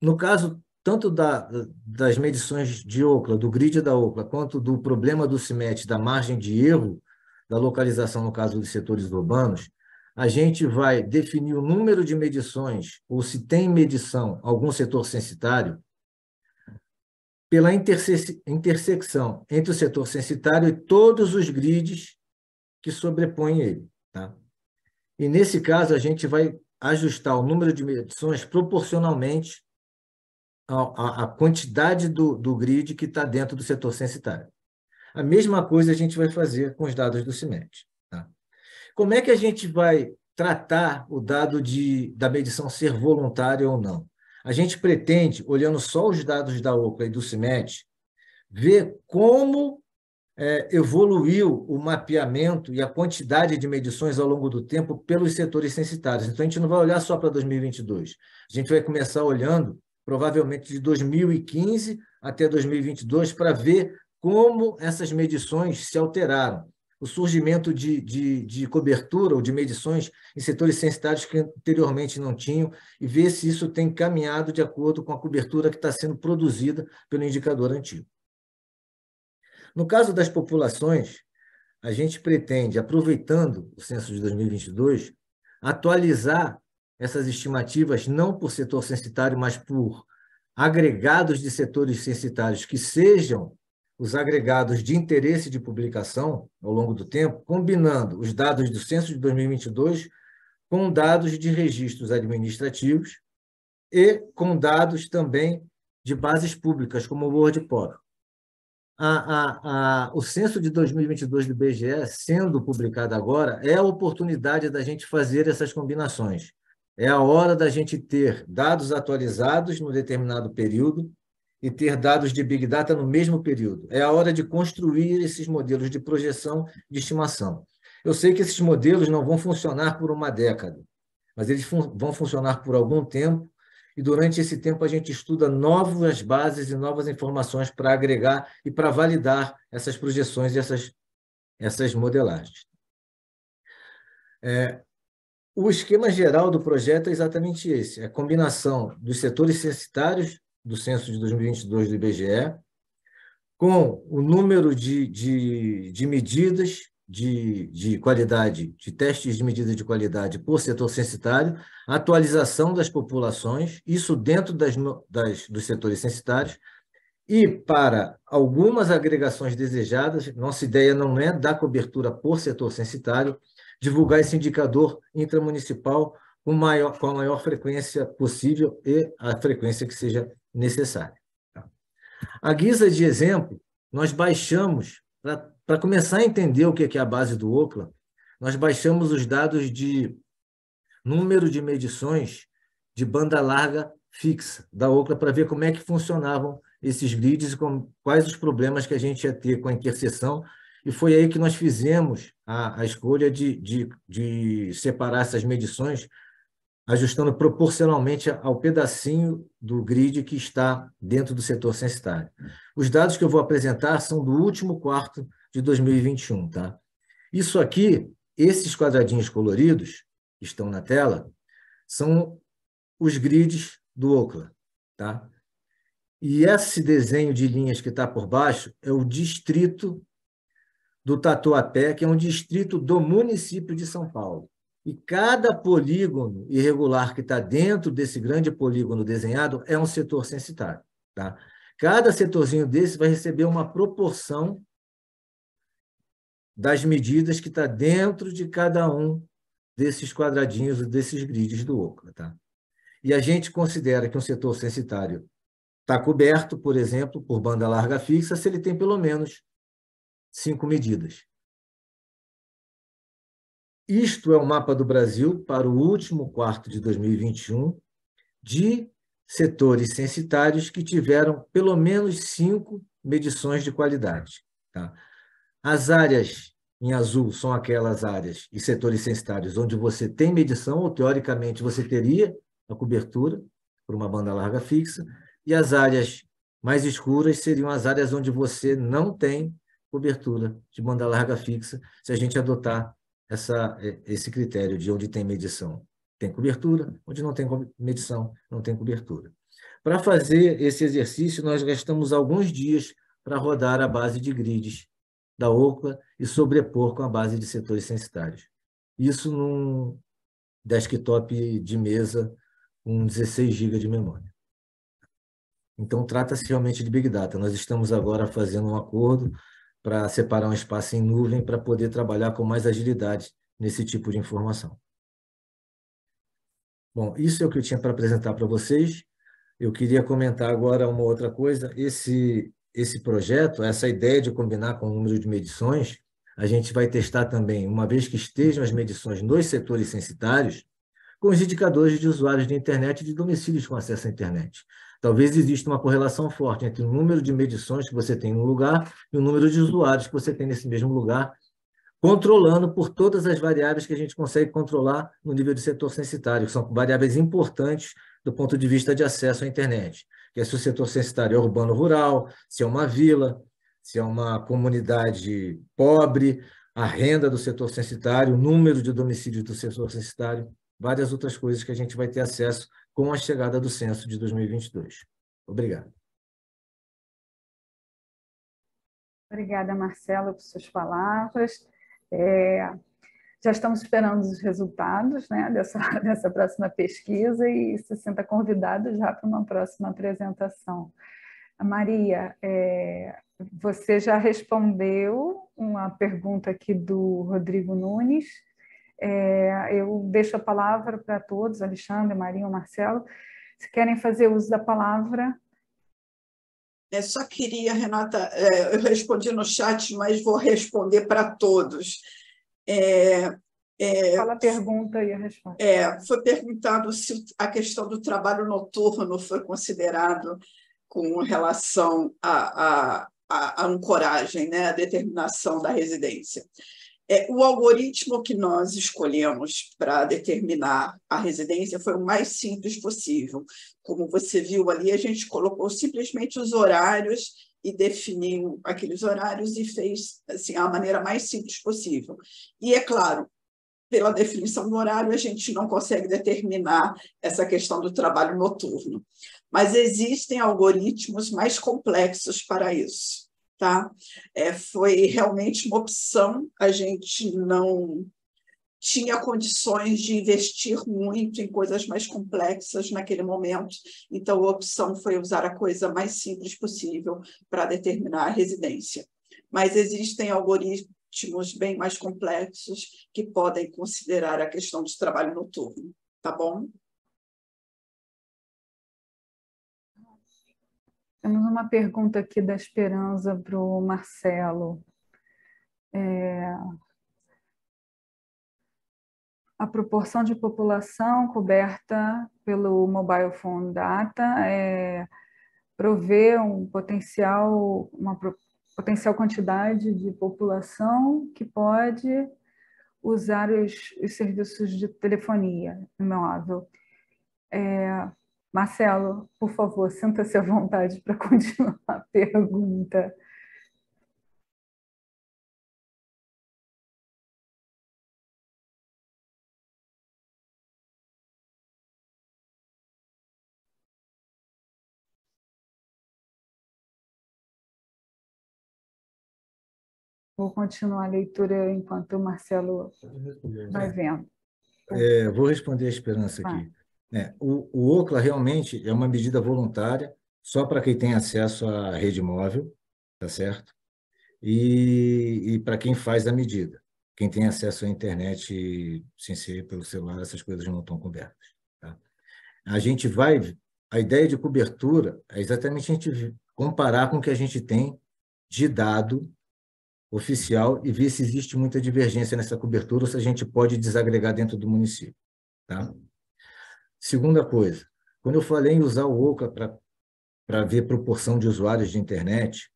No caso, tanto das medições de Ookla, do grid da Ookla, quanto do problema do CIMET, da margem de erro da localização, no caso dos setores urbanos, a gente vai definir o número de medições, ou se tem medição, algum setor censitário, pela intersecção entre o setor censitário e todos os grids que sobrepõem ele. Tá? E, nesse caso, a gente vai ajustar o número de medições proporcionalmente à quantidade do grid que está dentro do setor censitário. A mesma coisa a gente vai fazer com os dados do CIMED. Tá? Como é que a gente vai tratar o dado da medição ser voluntária ou não? A gente pretende, olhando só os dados da OCLA e do CIMED, ver como evoluiu o mapeamento e a quantidade de medições ao longo do tempo pelos setores censitários. Então, a gente não vai olhar só para 2022. A gente vai começar olhando, provavelmente, de 2015 até 2022, para ver como essas medições se alteraram. O surgimento de cobertura ou de medições em setores censitários que anteriormente não tinham, e ver se isso tem caminhado de acordo com a cobertura que está sendo produzida pelo indicador antigo. No caso das populações, a gente pretende, aproveitando o censo de 2022, atualizar essas estimativas não por setor censitário, mas por agregados de setores censitários que sejam os agregados de interesse de publicação ao longo do tempo, combinando os dados do censo de 2022 com dados de registros administrativos e com dados também de bases públicas, como o WordPop. O censo de 2022 do IBGE, sendo publicado agora, é a oportunidade da gente fazer essas combinações. É a hora da gente ter dados atualizados no determinado período e ter dados de Big Data no mesmo período. É a hora de construir esses modelos de projeção de estimação. Eu sei que esses modelos não vão funcionar por uma década, mas eles vão funcionar por algum tempo, e durante esse tempo a gente estuda novas bases e novas informações para agregar e para validar essas projeções e essas modelagens. O esquema geral do projeto é exatamente esse, é a combinação dos setores censitários do censo de 2022 do IBGE, com o número de medidas de qualidade, de testes de medida de qualidade por setor censitário, atualização das populações, isso dentro dos setores censitários, e para algumas agregações desejadas, nossa ideia não é dar cobertura por setor censitário, divulgar esse indicador intramunicipal com a maior frequência possível e a frequência que seja necessária. À guisa de exemplo, nós baixamos, para começar a entender o que é a base do OCLA, nós baixamos os dados de número de medições de banda larga fixa da OCLA para ver como é que funcionavam esses grids e quais os problemas que a gente ia ter com a interseção. E foi aí que nós fizemos a escolha de separar essas medições, ajustando proporcionalmente ao pedacinho do grid que está dentro do setor censitário. Os dados que eu vou apresentar são do último quarto de 2021. Tá? Isso aqui, esses quadradinhos coloridos que estão na tela, são os grids do OCLA. Tá? E esse desenho de linhas que está por baixo é o distrito do Tatuapé, que é um distrito do município de São Paulo. E cada polígono irregular que está dentro desse grande polígono desenhado é um setor censitário. Tá? Cada setorzinho desse vai receber uma proporção das medidas que está dentro de cada um desses quadradinhos, desses grids do OCLA. Tá? E a gente considera que um setor censitário está coberto, por exemplo, por banda larga fixa, se ele tem pelo menos 5 medidas. Isto é o mapa do Brasil para o último quarto de 2021 de setores censitários que tiveram pelo menos 5 medições de qualidade. Tá? As áreas em azul são aquelas áreas e setores censitários onde você tem medição, ou teoricamente você teria a cobertura por uma banda larga fixa, e as áreas mais escuras seriam as áreas onde você não tem cobertura de banda larga fixa, se a gente adotar esse critério de onde tem medição, tem cobertura, onde não tem medição, não tem cobertura. Para fazer esse exercício, nós gastamos alguns dias para rodar a base de grids da OCLA e sobrepor com a base de setores censitários. Isso num desktop de mesa com 16 GB de memória. Então, trata-se realmente de Big Data. Nós estamos agora fazendo um acordo para separar um espaço em nuvem para poder trabalhar com mais agilidade nesse tipo de informação. Bom, isso é o que eu tinha para apresentar para vocês. Eu queria comentar agora uma outra coisa. Esse projeto, essa ideia de combinar com o número de medições, a gente vai testar também, uma vez que estejam as medições nos setores censitários, com os indicadores de usuários de internet e de domicílios com acesso à internet. Talvez exista uma correlação forte entre o número de medições que você tem no lugar e o número de usuários que você tem nesse mesmo lugar, controlando por todas as variáveis que a gente consegue controlar no nível de setor censitário, que são variáveis importantes do ponto de vista de acesso à internet, que é se o setor censitário é urbano ou rural, se é uma vila, se é uma comunidade pobre, a renda do setor censitário, o número de domicílios do setor censitário, várias outras coisas que a gente vai ter acesso com a chegada do censo de 2022. Obrigado. Obrigada, Marcelo, por suas palavras. Já estamos esperando os resultados, né, dessa próxima pesquisa e se sinta convidado já para uma próxima apresentação. Maria, você já respondeu uma pergunta aqui do Rodrigo Nunes. Eu deixo a palavra para todos, Alexandre, Maria, Marcelo, se querem fazer uso da palavra. Só queria, Renata, eu respondi no chat, mas vou responder para todos. Fala a pergunta e a resposta. Foi perguntado se a questão do trabalho noturno foi considerado com relação à ancoragem, né, a determinação da residência. O algoritmo que nós escolhemos para determinar a residência foi o mais simples possível. Como você viu ali, a gente colocou simplesmente os horários e definiu aqueles horários e fez assim, a maneira mais simples possível. E, é claro, pela definição do horário, a gente não consegue determinar essa questão do trabalho noturno. Mas existem algoritmos mais complexos para isso. Tá? Foi realmente uma opção, a gente não tinha condições de investir muito em coisas mais complexas naquele momento, então a opção foi usar a coisa mais simples possível para determinar a residência. Mas existem algoritmos bem mais complexos que podem considerar a questão do trabalho noturno, tá bom? Temos uma pergunta aqui da Esperança para o Marcelo. A proporção de população coberta pelo Mobile Phone Data provê uma potencial quantidade de população que pode usar os serviços de telefonia móvel. Marcelo, por favor, sinta-se à vontade para continuar a pergunta. Vou continuar a leitura enquanto o Marcelo vai vendo. Vou responder a Esperança aqui. O Ookla realmente é uma medida voluntária só para quem tem acesso à rede móvel, tá certo? E para quem faz a medida. Quem tem acesso à internet sem ser pelo celular, essas coisas não estão cobertas. Tá? A ideia de cobertura é exatamente a gente comparar com o que a gente tem de dado oficial e ver se existe muita divergência nessa cobertura ou se a gente pode desagregar dentro do município. Tá? Segunda coisa, quando eu falei em usar o Ookla para ver proporção de usuários de internet,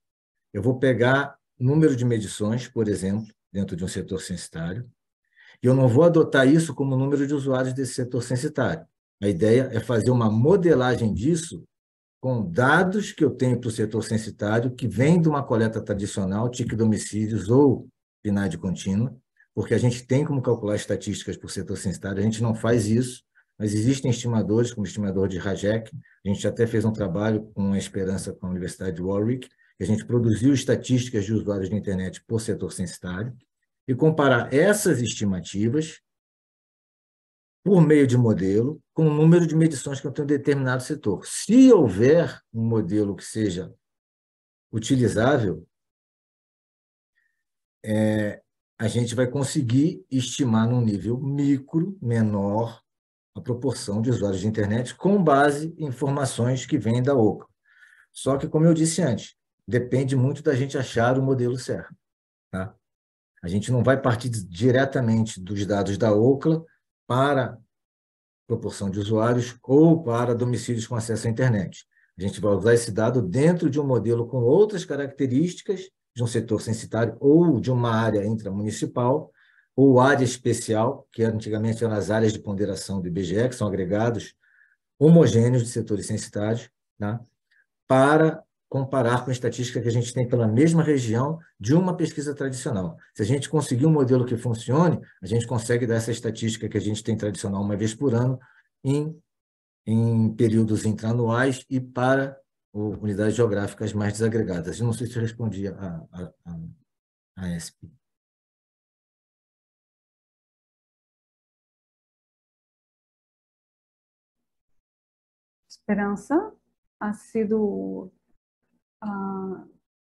eu vou pegar número de medições, por exemplo, dentro de um setor censitário, e eu não vou adotar isso como número de usuários desse setor censitário. A ideia é fazer uma modelagem disso com dados que eu tenho para o setor censitário, que vem de uma coleta tradicional, TIC domicílios ou PNAD contínua, porque a gente tem como calcular estatísticas por setor censitário, a gente não faz isso, mas existem estimadores, como o estimador de Rajek, a gente até fez um trabalho com a Esperança com a Universidade de Warwick, que a gente produziu estatísticas de usuários de internet por setor censitário, e comparar essas estimativas por meio de modelo, com o número de medições que eu tenho em determinado setor. Se houver um modelo que seja utilizável, a gente vai conseguir estimar num nível micro, menor, a proporção de usuários de internet com base em informações que vêm da Ookla. Só que, como eu disse antes, depende muito da gente achar o modelo certo. Tá? A gente não vai partir diretamente dos dados da Ookla para proporção de usuários ou para domicílios com acesso à internet. A gente vai usar esse dado dentro de um modelo com outras características de um setor censitário ou de uma área intramunicipal ou área especial, que antigamente eram as áreas de ponderação do IBGE, que são agregados homogêneos de setores censitários, tá? Para comparar com a estatística que a gente tem pela mesma região de uma pesquisa tradicional. Se a gente conseguir um modelo que funcione, a gente consegue dar essa estatística que a gente tem tradicional uma vez por ano em períodos intraanuais e para unidades geográficas mais desagregadas. Eu não sei se eu respondi a ESP. Esperança,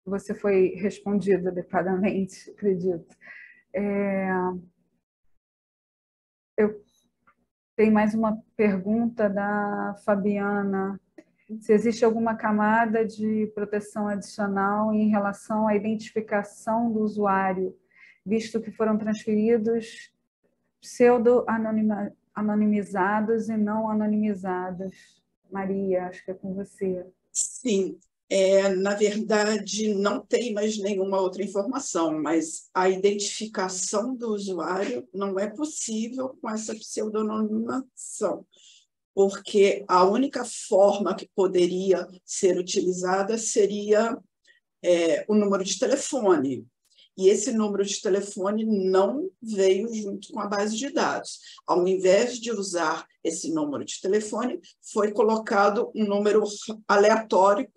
você foi respondida adequadamente, acredito. Eu tenho mais uma pergunta da Fabiana. Se existe alguma camada de proteção adicional em relação à identificação do usuário, visto que foram transferidos pseudo-anonimizados e não anonimizados? Maria, acho que é com você. Sim, na verdade, não tem mais nenhuma outra informação, mas a identificação do usuário não é possível com essa pseudonimização, porque a única forma que poderia ser utilizada seria o número de telefone. E esse número de telefone não veio junto com a base de dados. Ao invés de usar esse número de telefone, foi colocado um número aleatório,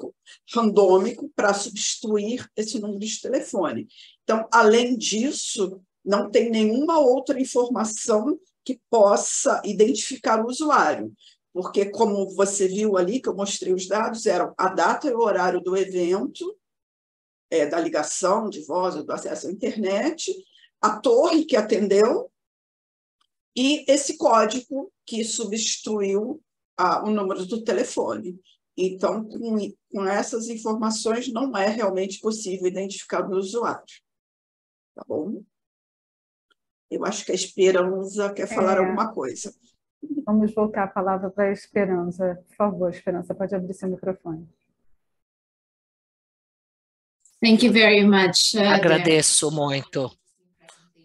randômico, para substituir esse número de telefone. Então, além disso, não tem nenhuma outra informação que possa identificar o usuário. Porque, como você viu ali, que eu mostrei os dados, eram a data e o horário do evento, da ligação de voz ou do acesso à internet, a torre que atendeu e esse código que substituiu o número do telefone. Então, com essas informações, não é realmente possível identificar o usuário. Tá bom? Eu acho que a Esperança quer falar alguma coisa. Vamos voltar a palavra para a Esperança. Por favor, Esperança, pode abrir seu microfone. Thank you very much. Agradeço muito.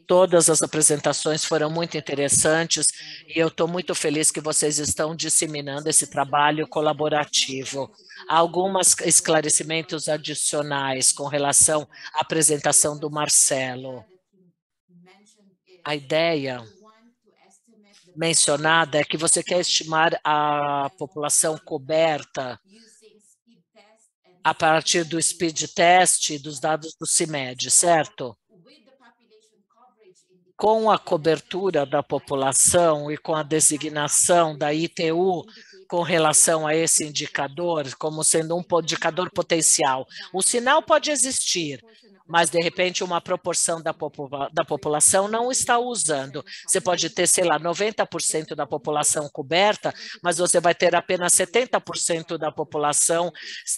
Todas as apresentações foram muito interessantes e eu estou muito feliz que vocês estão disseminando esse trabalho colaborativo. Há alguns esclarecimentos adicionais com relação à apresentação do Marcelo. A ideia mencionada é que você quer estimar a população coberta a partir do speed test e dos dados do CIMED, certo? Com a cobertura da população e com a designação da ITU com relação a esse indicador, como sendo um indicador potencial, o sinal pode existir, mas, de repente, uma proporção da população não está usando. Você pode ter, sei lá, 90% da população coberta, mas você vai ter apenas 70% da população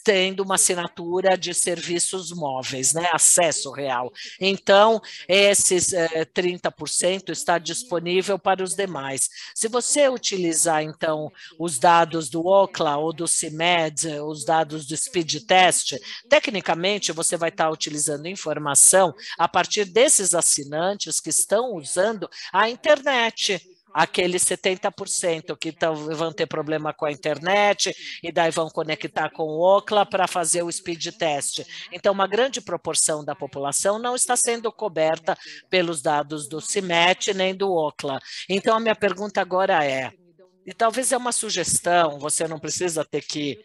tendo uma assinatura de serviços móveis, né? Acesso real. Então, esses 30% está disponível para os demais. Se você utilizar, então, os dados do Ookla ou do CIMED, os dados do Speed Test, tecnicamente, você vai estar utilizando informação a partir desses assinantes que estão usando a internet, aqueles 70% que vão ter problema com a internet e daí vão conectar com o Ookla para fazer o speed test. Então, uma grande proporção da população não está sendo coberta pelos dados do CIMET nem do Ookla. Então, a minha pergunta agora é, e talvez é uma sugestão, você não precisa ter que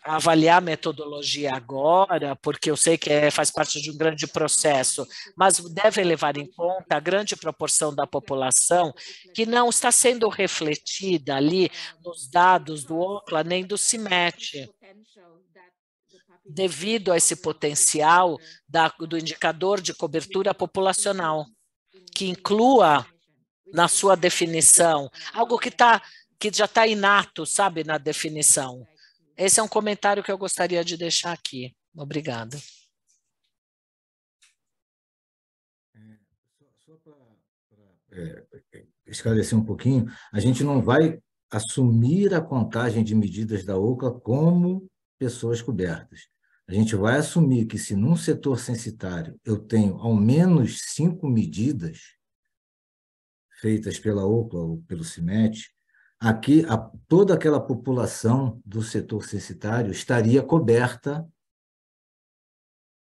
avaliar a metodologia agora, porque eu sei que faz parte de um grande processo, mas deve levar em conta a grande proporção da população que não está sendo refletida ali nos dados do Ookla nem do CIMET, devido a esse potencial do indicador de cobertura populacional, que inclua na sua definição algo que já está inato, sabe, na definição. Esse é um comentário que eu gostaria de deixar aqui. Obrigada. Só para esclarecer um pouquinho, a gente não vai assumir a contagem de medidas da Ookla como pessoas cobertas. A gente vai assumir que se num setor censitário eu tenho ao menos 5 medidas feitas pela Ookla ou pelo CIMET, aqui toda aquela população do setor censitário estaria coberta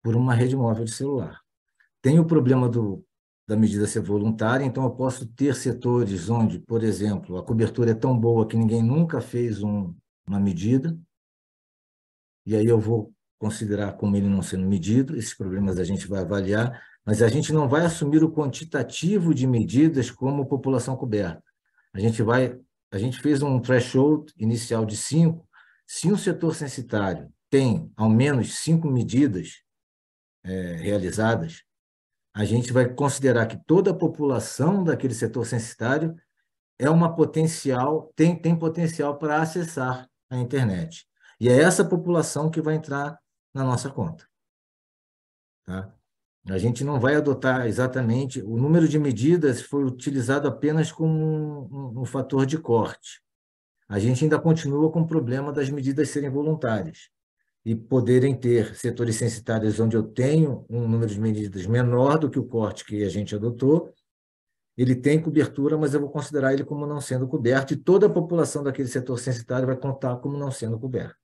por uma rede móvel de celular. Tem o problema da medida ser voluntária, então eu posso ter setores onde, por exemplo, a cobertura é tão boa que ninguém nunca fez uma medida, e aí eu vou considerar como ele não sendo medido, esses problemas a gente vai avaliar, mas a gente não vai assumir o quantitativo de medidas como população coberta. A gente fez um threshold inicial de 5. Se um setor censitário tem ao menos 5 medidas realizadas, a gente vai considerar que toda a população daquele setor censitário tem potencial para acessar a internet. E é essa população que vai entrar na nossa conta. Tá? A gente não vai adotar exatamente... O número de medidas foi utilizado apenas como um fator de corte. A gente ainda continua com o problema das medidas serem voluntárias e poderem ter setores censitários onde eu tenho um número de medidas menor do que o corte que a gente adotou. Ele tem cobertura, mas eu vou considerar ele como não sendo coberto, e toda a população daquele setor censitário vai contar como não sendo coberto.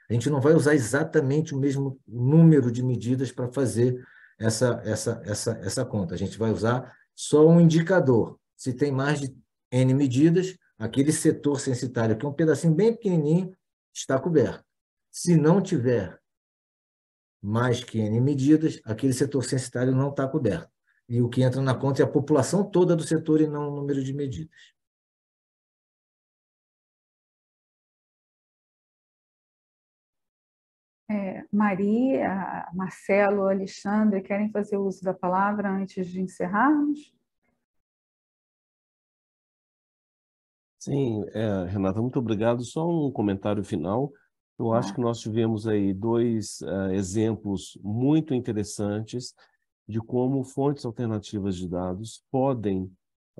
A gente não vai usar exatamente o mesmo número de medidas para fazer essa conta. A gente vai usar só um indicador. Se tem mais de N medidas, aquele setor censitário, que é um pedacinho bem pequenininho, está coberto. Se não tiver mais que N medidas, aquele setor censitário não está coberto. E o que entra na conta é a população toda do setor e não o número de medidas. Maria, Marcelo, Alexandre, querem fazer uso da palavra antes de encerrarmos? Sim, Renata, muito obrigado. Só um comentário final. Eu acho que nós tivemos aí dois exemplos muito interessantes de como fontes alternativas de dados podem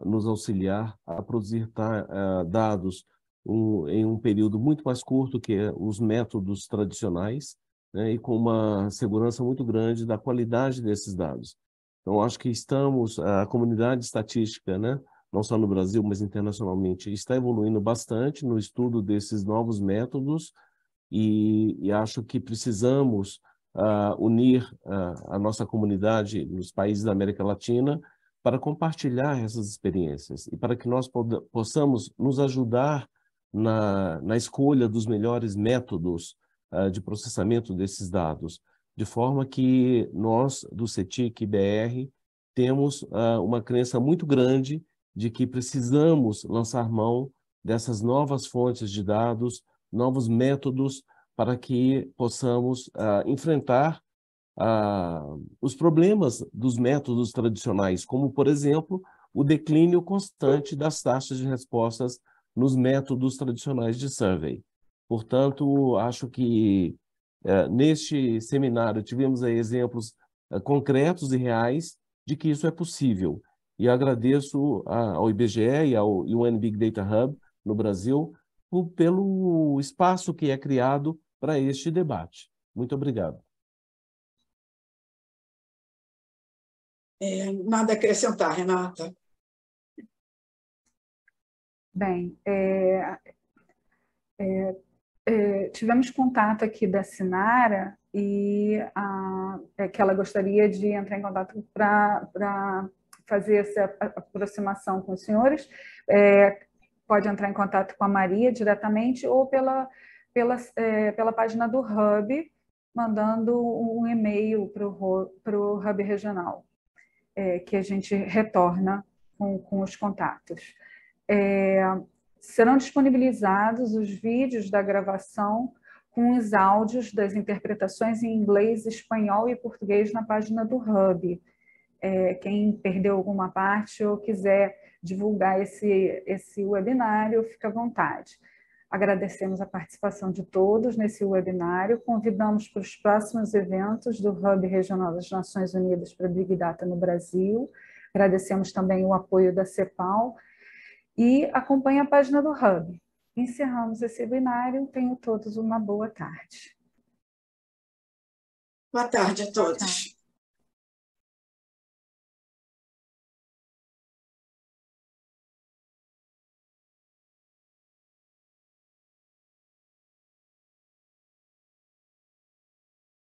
nos auxiliar a produzir dados em um período muito mais curto que os métodos tradicionais, né, e com uma segurança muito grande da qualidade desses dados. Então, acho que a comunidade estatística, né, não só no Brasil, mas internacionalmente, está evoluindo bastante no estudo desses novos métodos, e acho que precisamos unir a nossa comunidade nos países da América Latina para compartilhar essas experiências e para que nós possamos nos ajudar na escolha dos melhores métodos de processamento desses dados, de forma que nós, do CETIC-BR, temos uma crença muito grande de que precisamos lançar mão dessas novas fontes de dados, novos métodos, para que possamos enfrentar os problemas dos métodos tradicionais, como, por exemplo, o declínio constante das taxas de respostas nos métodos tradicionais de survey. Portanto, acho que neste seminário tivemos aí exemplos concretos e reais de que isso é possível. E agradeço ao IBGE e ao UN Big Data Hub no Brasil pelo espaço que é criado para este debate. Muito obrigado. Nada a acrescentar, Renata. Bem, tivemos contato aqui da Sinara e que ela gostaria de entrar em contato para fazer essa aproximação com os senhores. Pode entrar em contato com a Maria diretamente ou pela pela página do Hub, mandando um e-mail para o Hub regional, que a gente retorna com os contatos. Serão disponibilizados os vídeos da gravação com os áudios das interpretações em inglês, espanhol e português na página do Hub. Quem perdeu alguma parte ou quiser divulgar esse webinário, fica à vontade. Agradecemos a participação de todos nesse webinário, convidamos para os próximos eventos do Hub Regional das Nações Unidas para Big Data no Brasil, agradecemos também o apoio da CEPAL e acompanhe a página do Hub. Encerramos esse webinário, tenham todos uma boa tarde. Boa tarde a todos.